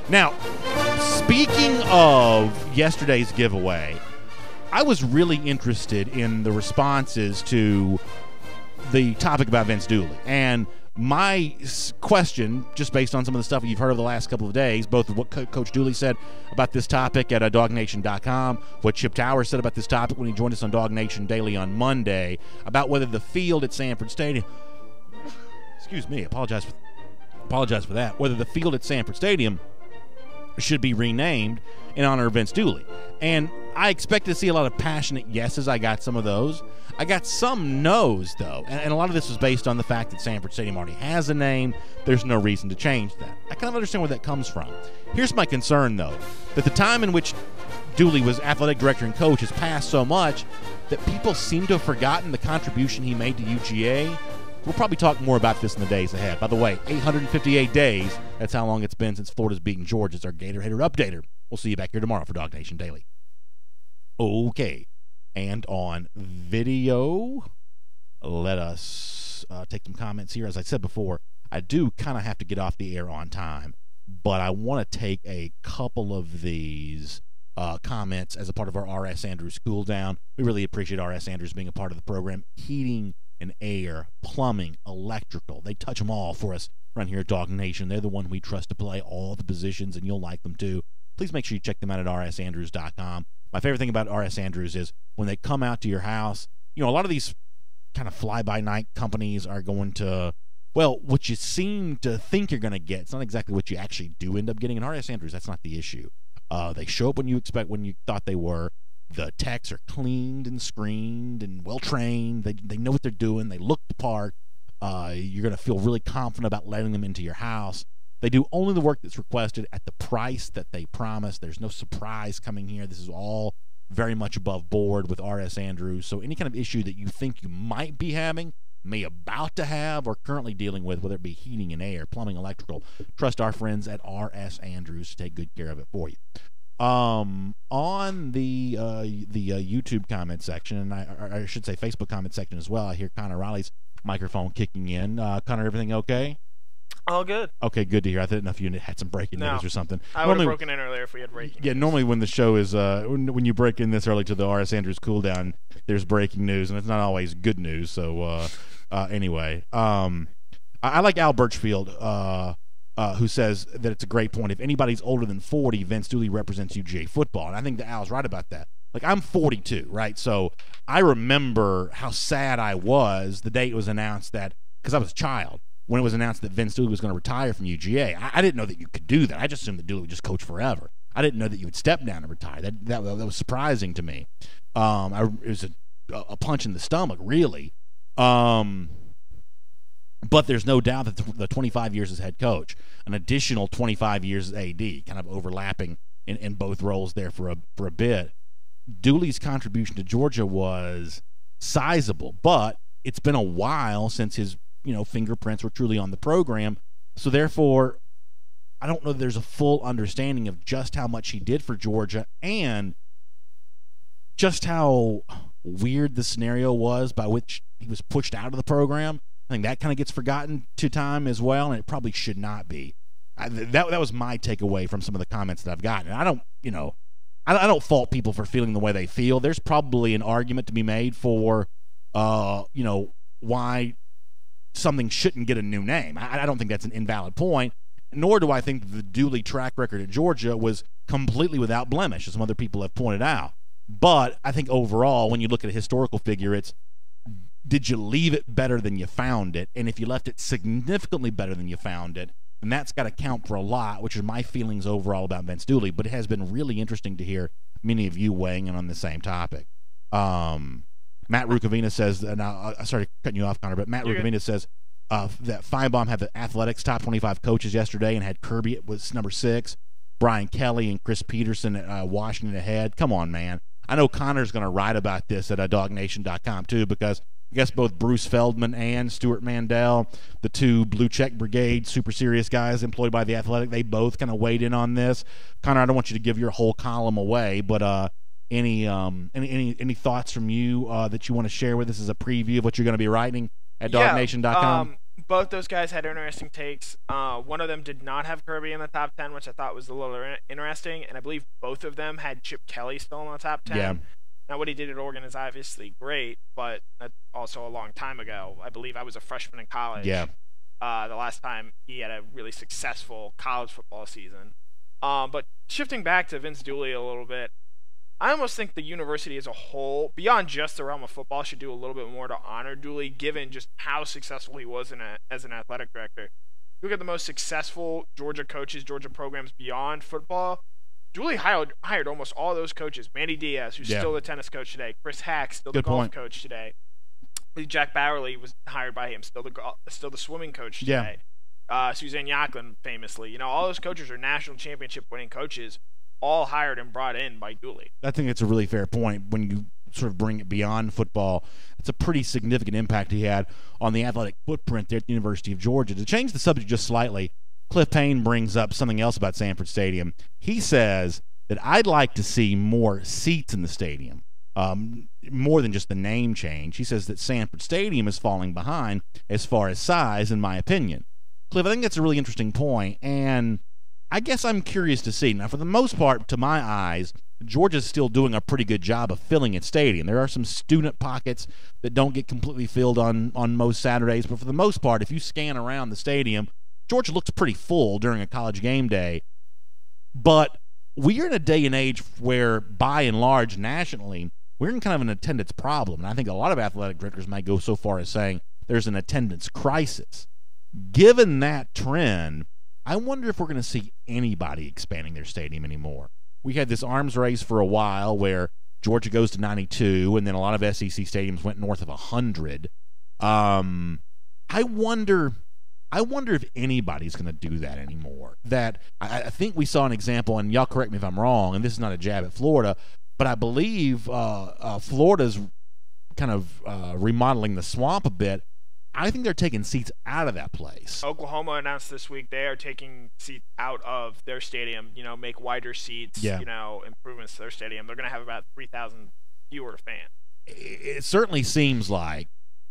Now, speaking of yesterday's giveaway, I was really interested in the responses to the topic about Vince Dooley. And my question, just based on some of the stuff you've heard over the last couple of days, both what Coach Dooley said about this topic at DawgNation.com, what Chip Towers said about this topic when he joined us on DawgNation Daily on Monday, about whether the field at Sanford Stadium, excuse me, apologize for that, whether the field at Sanford Stadium should be renamed in honor of Vince Dooley. And I expected to see a lot of passionate yeses. I got some of those. I got some no's, though. And a lot of this was based on the fact that Sanford Stadium already has a name. There's no reason to change that. I kind of understand where that comes from. Here's my concern, though, that the time in which Dooley was athletic director and coach has passed so much that people seem to have forgotten the contribution he made to UGA We'll probably talk more about this in the days ahead. By the way, 858 days, that's how long it's been since Florida's beaten Georgia. It's our Gator Hater Updater. We'll see you back here tomorrow for DawgNation Daily. Okay, and on video, let us take some comments here. As I said before, I do kind of have to get off the air on time, but I want to take a couple of these comments as a part of our R.S. Andrews cool down. We really appreciate R.S. Andrews being a part of the program. Heating and air, plumbing, electrical, they touch them all for us around here at DawgNation. They're the one we trust to play all the positions, and you'll like them too. Please make sure you check them out at rsandrews.com. My favorite thing about R.S. Andrews is when they come out to your house, a lot of these kind of fly-by-night companies are going to, well, what you seem to think you're going to get, it's not exactly what you actually do end up getting. In R.S. Andrews, that's not the issue. They show up when you thought they were. The techs are cleaned and screened and well-trained. They know what they're doing. They look the part. You're going to feel really confident about letting them into your house. They do only the work that's requested at the price that they promise. There's no surprise coming here. This is all very much above board with R.S. Andrews. So any kind of issue that you think you might be having, may about to have, or currently dealing with, whether it be heating and air, plumbing, electrical, trust our friends at R.S. Andrews to take good care of it for you. On the YouTube comment section, and I should say Facebook comment section as well, I hear Connor Raleigh's microphone kicking in. Connor, everything okay? All good. Okay, good to hear. I didn't know if you had some breaking news or something. I would have broken in earlier if we had breaking news. Normally when the show is, when you break in this early to the R.S. Andrews cool down, there's breaking news, and it's not always good news. So, anyway, I like Al Birchfield, who says that it's a great point. If anybody's older than 40, Vince Dooley represents UGA football. And I think that Al's right about that. Like, I'm 42, right? So I remember how sad I was the day it was announced that, because I was a child, when it was announced that Vince Dooley was going to retire from UGA. I didn't know that you could do that. I just assumed that Dooley would just coach forever. I didn't know that you would step down and retire. That was surprising to me. It was a punch in the stomach, really. But there's no doubt that the 25 years as head coach, an additional 25 years as AD, kind of overlapping in both roles there for a bit. Dooley's contribution to Georgia was sizable, but it's been a while since his fingerprints were truly on the program. So therefore, I don't know that there's a full understanding of just how much he did for Georgia and just how weird the scenario was by which he was pushed out of the program. I think that kind of gets forgotten to time as well, and it probably should not be. That was my takeaway from some of the comments that I've gotten. And I don't fault people for feeling the way they feel. There's probably an argument to be made for, why something shouldn't get a new name. I don't think that's an invalid point, nor do I think that the Dooley track record at Georgia was completely without blemish, as some other people have pointed out. But I think overall, when you look at a historical figure, it's, did you leave it better than you found it? And if you left it significantly better than you found it, then that's got to count for a lot, which are my feelings overall about Vince Dooley. But it has been really interesting to hear many of you weighing in on the same topic. Matt Rukavina says, and I started cutting you off, Connor, but Matt Rukavina says that Feinbaum had the Athletics top 25 coaches yesterday and had Kirby was number 6, Brian Kelly and Chris Peterson at Washington ahead. Come on, man. I know Connor's going to write about this at DawgNation.com too, because I guess both Bruce Feldman and Stuart Mandel, the two Blue Check Brigade super serious guys employed by the Athletic, they both kind of weighed in on this. Connor, I don't want you to give your whole column away, but any thoughts from you that you want to share with us as a preview of what you're going to be writing at DawgNation.com? Both those guys had interesting takes. One of them did not have Kirby in the top 10, which I thought was a little interesting, and I believe both of them had Chip Kelly still in the top 10. Yeah. Now, what he did at Oregon is obviously great, but that's also a long time ago. I believe I was a freshman in college. Yeah. The last time he had a really successful college football season. But shifting back to Vince Dooley a little bit, I almost think the university as a whole, beyond just the realm of football, should do a little bit more to honor Dooley, given just how successful he was as an athletic director. Look at the most successful Georgia coaches, Georgia programs beyond football. Dooley hired almost all those coaches. Manny Diaz, who's still the tennis coach today. Chris Hack, still the golf coach today. Jack Bowerly was hired by him, still the swimming coach today. Suzanne Yacklin, famously. All those coaches are national championship winning coaches, all hired and brought in by Dooley. I think it's a really fair point when you sort of bring it beyond football. It's a pretty significant impact he had on the athletic footprint there at the University of Georgia. To change the subject just slightly, Cliff Payne brings up something else about Sanford Stadium. He says that I'd like to see more seats in the stadium, more than just the name change. He says that Sanford Stadium is falling behind as far as size, in my opinion. Cliff, I think that's a really interesting point, and I guess I'm curious to see. Now, for the most part, to my eyes, Georgia's still doing a pretty good job of filling its stadium. There are some student pockets that don't get completely filled on most Saturdays, but for the most part, if you scan around the stadium, Georgia looks pretty full during a college game day. But we are in a day and age where, by and large, nationally, we're in kind of an attendance problem. And I think a lot of athletic directors might go so far as saying there's an attendance crisis. Given that trend, I wonder if we're going to see anybody expanding their stadium anymore. We had this arms race for a while where Georgia goes to 92, and then a lot of SEC stadiums went north of 100. I wonder if anybody's going to do that anymore. That I think we saw an example, and y'all correct me if I'm wrong, and this is not a jab at Florida, but I believe Florida's kind of remodeling the Swamp a bit. I think they're taking seats out of that place. Oklahoma announced this week they are taking seats out of their stadium, make wider seats, improvements to their stadium. They're going to have about 3,000 fewer fans. It certainly seems like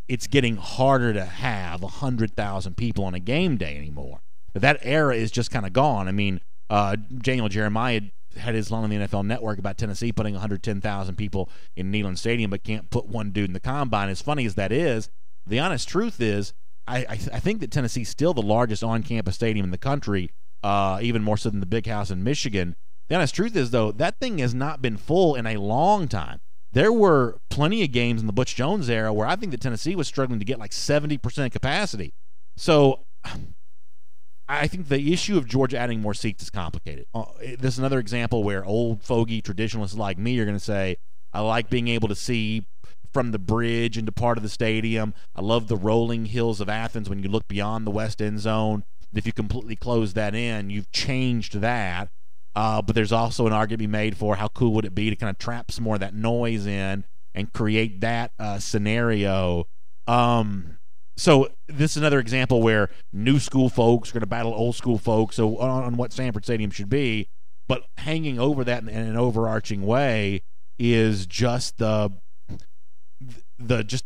it's getting harder to have 100,000 people on a game day anymore. But that era is just kind of gone. I mean, Daniel Jeremiah had his line on the NFL Network about Tennessee putting 110,000 people in Neyland Stadium but can't put one dude in the combine. As funny as that is, the honest truth is I think that Tennessee's still the largest on-campus stadium in the country, even more so than the Big House in Michigan. The honest truth is, though, that thing has not been full in a long time. There were plenty of games in the Butch Jones era where I think that Tennessee was struggling to get like 70% capacity. So I think the issue of Georgia adding more seats is complicated. This is another example where old fogey traditionalists like me are going to say, I like being able to see from the bridge into part of the stadium. I love the rolling hills of Athens when you look beyond the west end zone. If you completely close that in, you've changed that. But there's also an argument to be made for how cool would it be to kind of trap some more of that noise in and create that scenario. So this is another example where new school folks are going to battle old school folks on what Sanford Stadium should be. But hanging over that in an overarching way is just the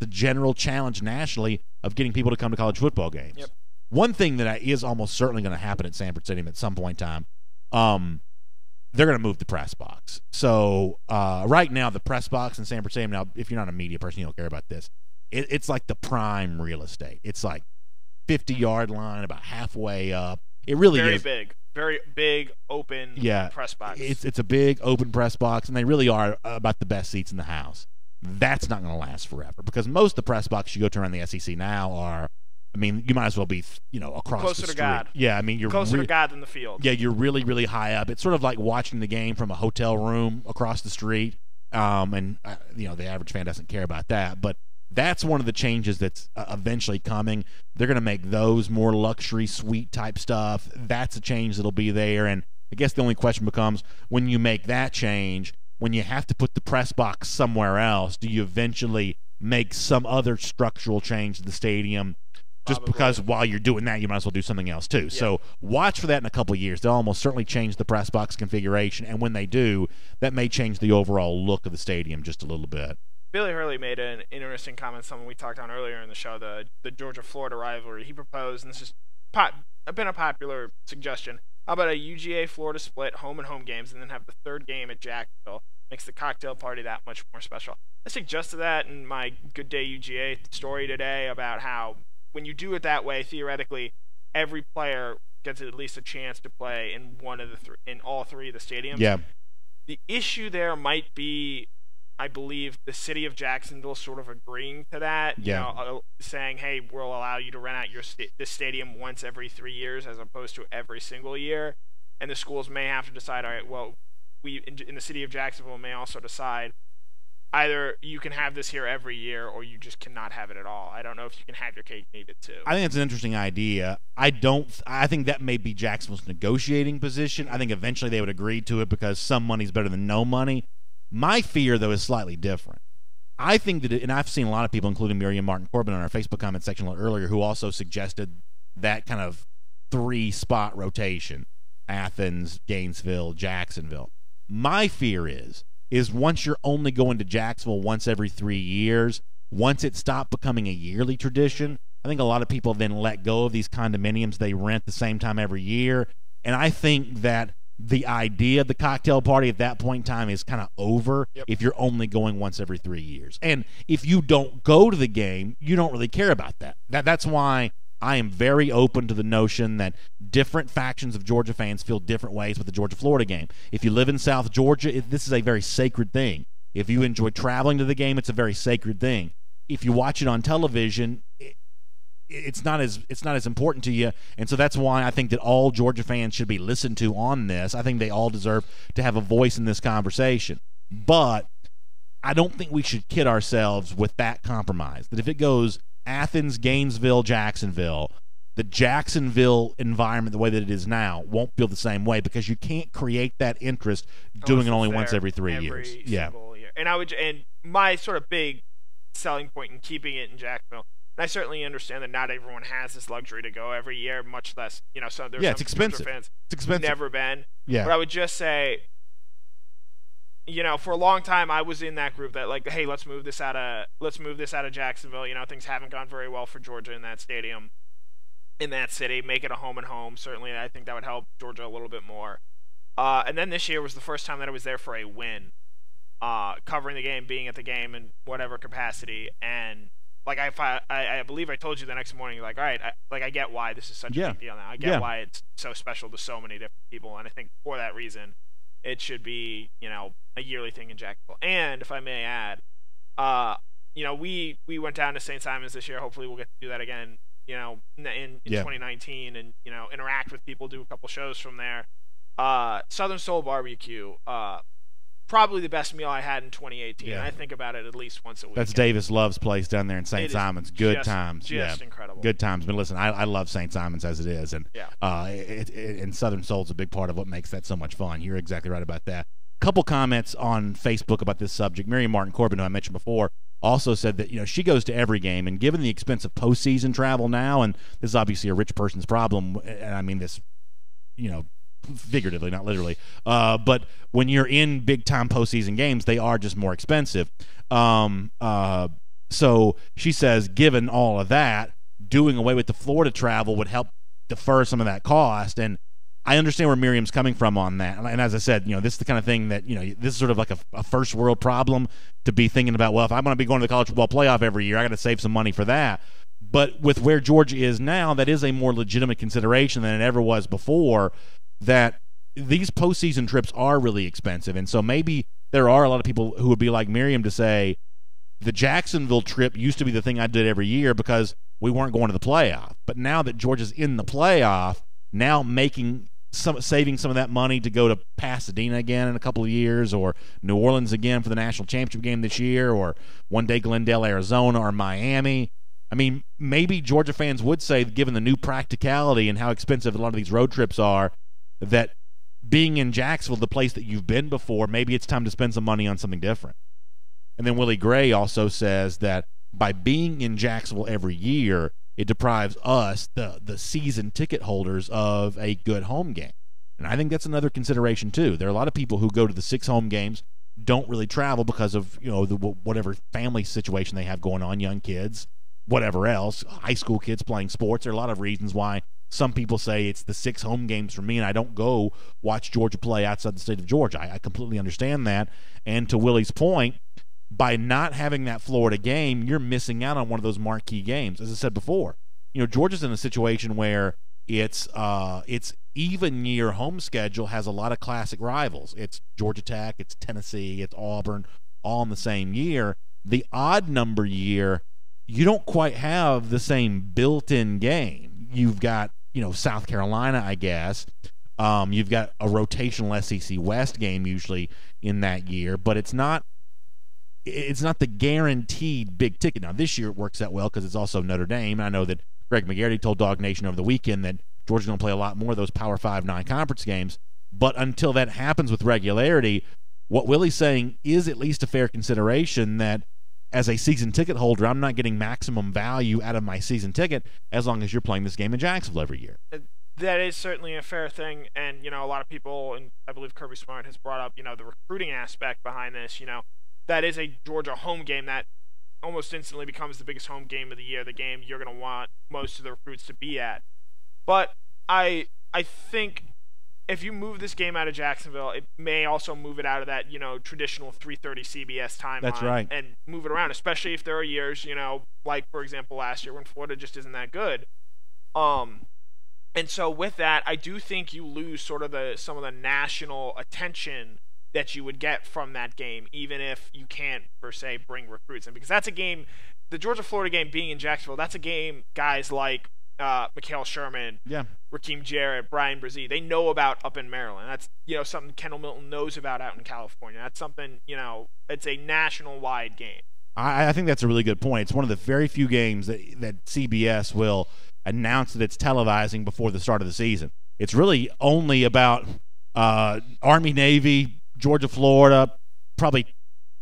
general challenge nationally of getting people to come to college football games. Yep. One thing that is almost certainly going to happen at Sanford Stadium at some point in time, they're going to move the press box. So right now, the press box in Sanford Stadium, now if you're not a media person, you don't care about this, it's like the prime real estate. It's like 50-yard line, about halfway up. It really is. Very big, open press box. It's a big, open press box, and they really are about the best seats in the house. That's not going to last forever because most of the press boxes you go to around the SEC now are, I mean, you might as well be, across closer the street. to God. Yeah, I mean, you're closer to God than the field. Yeah, you're really, really high up. It's sort of like watching the game from a hotel room across the street. The average fan doesn't care about that, but that's one of the changes that's eventually coming. They're going to make those more luxury suite type stuff. That's a change that'll be there. And I guess the only question becomes, when you make that change, when you have to put the press box somewhere else, do you eventually make some other structural change to the stadium? Just because while you're doing that, you might as well do something else too. Yeah. So watch for that in a couple of years. They'll almost certainly change the press box configuration, and when they do, that may change the overall look of the stadium just a little bit. Billy Hurley made an interesting comment, something we talked on earlier in the show, the Georgia-Florida rivalry. He proposed, and this has been a popular suggestion, how about a UGA-Florida split, home and home games, and then have the third game at Jacksonville? Makes the cocktail party that much more special. I suggested that in my Good Day UGA story today about how when you do it that way, theoretically, every player gets at least a chance to play in in all three of the stadiums. Yeah. The issue there might be, I believe, the city of Jacksonville sort of agreeing to that. Saying, hey, we'll allow you to rent out this stadium once every 3 years as opposed to every single year. And the schools may have to decide, all right, well, we in the city of Jacksonville may also decide either you can have this here every year or you just cannot have it at all. I don't know if you can have your cake and eat it too. I think it's an interesting idea. I think that may be Jacksonville's negotiating position. I think eventually they would agree to it because some money's better than no money. My fear, though, is slightly different. I think that, and I've seen a lot of people, including Miriam Martin Corbin on our Facebook comment section earlier, who also suggested that kind of 3-spot rotation: Athens, Gainesville, Jacksonville. My fear is once you're only going to Jacksonville once every 3 years, once it stopped becoming a yearly tradition, I think a lot of people then let go of these condominiums they rent the same time every year. And I think that the idea of the cocktail party at that point in time is kind of over if you're only going once every 3 years. And if you don't go to the game, you don't really care about that. That's why I am very open to the notion that different factions of Georgia fans feel different ways with the Georgia-Florida game. If you live in South Georgia, this is a very sacred thing. If you enjoy traveling to the game, it's a very sacred thing. If you watch it on television, it's not as important to you, and so that's why I think that all Georgia fans should be listened to on this. I think they all deserve to have a voice in this conversation. But I don't think we should kid ourselves with that compromise, that if it goes Athens, Gainesville, Jacksonville, the Jacksonville environment, the way that it is now, won't feel the same way, because you can't create that interest doing it only once every 3 years. Year. And my sort of big selling point in keeping it in Jacksonville, and I certainly understand that not everyone has this luxury to go every year, much less, there's some it's expensive. Fans it's expensive. Never been. Yeah. But I would just say, for a long time I was in that group that, like, hey, let's move this out of Jacksonville. Things haven't gone very well for Georgia in that stadium, in that city. Make it a home and home. Certainly, I think that would help Georgia a little bit more. And then this year was the first time that I was there for a win, covering the game, being at the game in whatever capacity, and like I believe I told you the next morning, like, all right, I get why this is such a big deal now. I get why it's so special to so many different people, and I think for that reason, it should be, a yearly thing in Jacksonville. And if I may add, we went down to St. Simon's this year. Hopefully, we'll get to do that again, in 2019, and interact with people, do a couple shows from there. Southern Soul Barbecue. Probably the best meal I had in 2018. Yeah. I think about it at least once a week. That's Davis Love's place down there in St. Simon's. Good times. Just incredible. Good times. But listen, I love St. Simon's as it is. And and Southern Soul's a big part of what makes that so much fun. You're exactly right about that. Couple comments on Facebook about this subject. Miriam Martin Corbin, who I mentioned before, also said that she goes to every game, and given the expense of postseason travel now, and this is obviously a rich person's problem, and I mean this, figuratively, not literally. But when you're in big-time postseason games, they are just more expensive. So she says, given all of that, doing away with the Florida travel would help defer some of that cost. And I understand where Miriam's coming from on that. And as I said, this is the kind of thing that, this is sort of like a first-world problem to be thinking about, well, if I'm going to be going to the college football playoff every year, I got to save some money for that. But with where Georgia is now, that is a more legitimate consideration than it ever was before, that these postseason trips are really expensive. And so maybe there are a lot of people who would be like Miriam to say, the Jacksonville trip used to be the thing I did every year because we weren't going to the playoff. But now that Georgia's in the playoff, now saving some of that money to go to Pasadena again in a couple of years, or New Orleans again for the national championship game this year, or one day Glendale, Arizona, or Miami. I mean, maybe Georgia fans would say, given the new practicality and how expensive a lot of these road trips are, that being in Jacksonville, the place that you've been before, maybe it's time to spend some money on something different. And then Willie Gray also says that by being in Jacksonville every year, it deprives us, the season ticket holders, of a good home game. And I think that's another consideration too. There are a lot of people who go to the 6 home games, don't really travel because of whatever family situation they have going on, young kids, whatever else, high school kids playing sports. There are a lot of reasons why some people say it's the 6 home games for me, and I don't go watch Georgia play outside the state of Georgia. I completely understand that. And to Willie's point, by not having that Florida game, you're missing out on one of those marquee games. As I said before, Georgia's in a situation where its even year home schedule has a lot of classic rivals. It's Georgia Tech, it's Tennessee, it's Auburn, all in the same year. The odd number year, you don't quite have the same built-in game. You've got South Carolina, I guess. You've got a rotational SEC West game usually in that year, but it's not the guaranteed big ticket. Now, this year it works out well because it's also Notre Dame. I know that Greg McGarity told DawgNation over the weekend that Georgia's going to play a lot more of those Power 5 non-conference games. But until that happens with regularity, what Willie's saying is at least a fair consideration, that as a season ticket holder, I'm not getting maximum value out of my season ticket as long as you're playing this game in Jacksonville every year. That is certainly a fair thing, and a lot of people, and I believe Kirby Smart has brought up, the recruiting aspect behind this. That is a Georgia home game that almost instantly becomes the biggest home game of the year, the game you're going to want most of the recruits to be at. But I think if you move this game out of Jacksonville, it may also move it out of that, traditional 3:30 CBS timeline. That's right. And move it around, especially if there are years, like, for example, last year when Florida just isn't that good. And so with that, I do think you lose sort of some of the national attention that you would get from that game, even if you can't, per se, bring recruits in. Because that's a game, the Georgia-Florida game being in Jacksonville, that's a game guys like Mikhail Sherman, Rakeem Jarrett, Brian Brzee, they know about up in Maryland. That's, something Kendall Milton knows about out in California. That's something, it's a national-wide game. I think that's a really good point. It's one of the very few games that CBS will announce that it's televising before the start of the season. It's really only about Army, Navy, Georgia, Florida, probably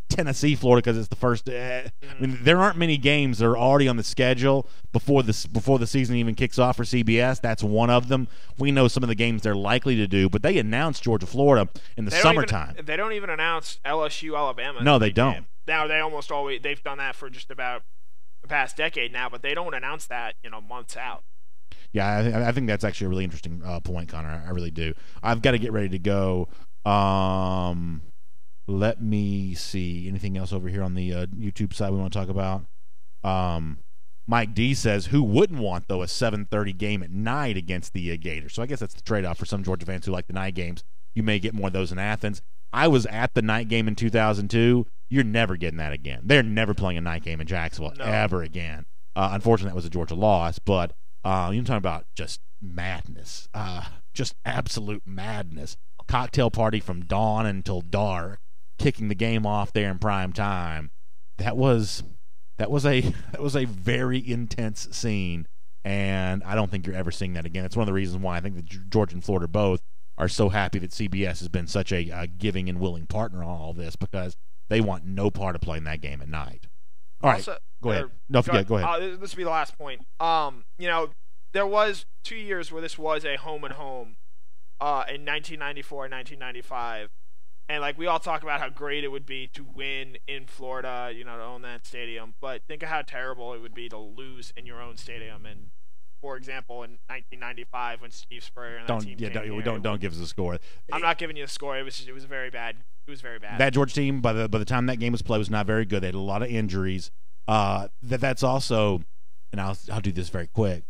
Tennessee, Florida, because it's the first. I mean, there aren't many games that are already on the schedule before the season even kicks off for CBS. That's one of them. We know some of the games they're likely to do, but they announce Georgia, Florida in the summertime. They don't even announce LSU, Alabama. No, they don't. Now they almost always they've done that for just about the past decade now, but they don't announce that months out. Yeah, I think that's actually a really interesting point, Connor. I really do. I've got to get ready to go. Let me see. Anything else over here on the YouTube side we want to talk about? Mike D says, who wouldn't want, though, a 7:30 game at night against the Gators? So I guess that's the trade-off for some Georgia fans who like the night games. You may get more of those in Athens. I was at the night game in 2002. You're never getting that again. They're never playing a night game in Jacksonville ever again. Unfortunately, that was a Georgia loss, but you're talking about just madness, just absolute madness. Cocktail party from dawn until dark, kicking the game off there in prime time. That was a very intense scene, and I don't think you're ever seeing that again. It's one of the reasons why I think that Georgia and Florida both are so happy that CBS has been such a giving and willing partner on all this, because they want no part of playing that game at night. All right, go ahead. No, go ahead. This will be the last point. There was 2 years where this was a home and home in 1994 and 1995. And, we all talk about how great it would be to win in Florida, to own that stadium. But think of how terrible it would be to lose in your own stadium. And, for example, in 1995 when Steve Spurrier and that team came here, don't give us a score. I'm not giving you a score. It was very bad. It was very bad. That Georgia team, by the time that game was played, was not very good. They had a lot of injuries. That's also, and I'll do this very quick,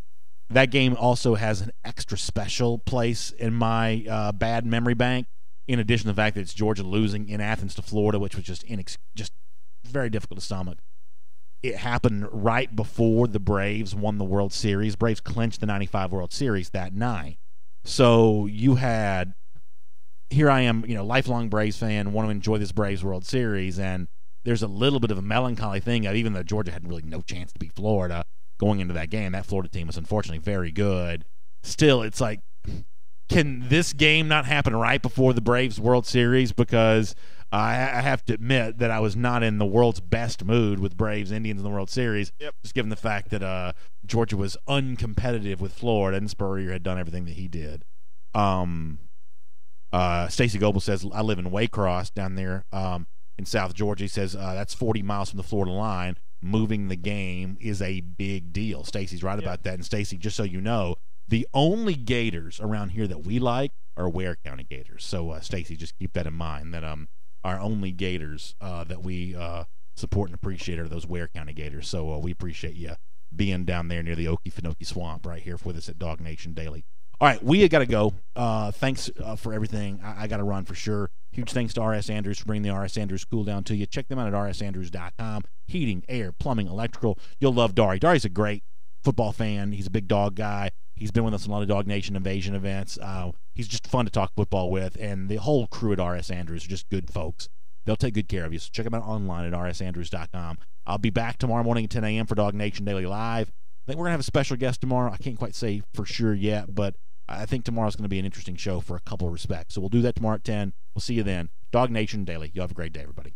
that game also has an extra special place in my bad memory bank, in addition to the fact that it's Georgia losing in Athens to Florida, which was just very difficult to stomach. It happened right before the Braves won the World Series. Braves clinched the 95 World Series that night. So you had, here I am, lifelong Braves fan, want to enjoy this Braves World Series, and there's a little bit of a melancholy thing of, even though Georgia had really no chance to beat Florida going into that game, that Florida team was unfortunately very good. Still, it's like, can this game not happen right before the Braves World Series? Because I have to admit that I was not in the world's best mood with Braves Indians in the World Series, just given the fact that Georgia was uncompetitive with Florida, and Spurrier had done everything that he did. Stacy Goebel says, I live in Waycross down there in South Georgia. He says, that's 40 miles from the Florida line. Moving the game is a big deal. Stacy's right about that. And Stacy, just so you know, the only Gators around here that we like are Ware County Gators. So, Stacy, just keep that in mind, that our only Gators that we support and appreciate are those Ware County Gators. So we appreciate you being down there near the Okefenokee Swamp right here with us at DawgNation Daily. All right, we got to go. Thanks for everything. I got to run for sure. Huge thanks to R.S. Andrews for bringing the R.S. Andrews cool down to you. Check them out at rsandrews.com. Heating, air, plumbing, electrical. You'll love Dari. Dari's a great football fan. He's a big dog guy. He's been with us on a lot of DawgNation Invasion events. He's just fun to talk football with, and the whole crew at R.S. Andrews are just good folks. They'll take good care of you, so check them out online at rsandrews.com. I'll be back tomorrow morning at 10 a.m. for DawgNation Daily Live. I think we're going to have a special guest tomorrow. I can't quite say for sure yet, but I think tomorrow's going to be an interesting show for a couple of respects. So we'll do that tomorrow at 10. We'll see you then. DawgNation Daily. You have a great day, everybody.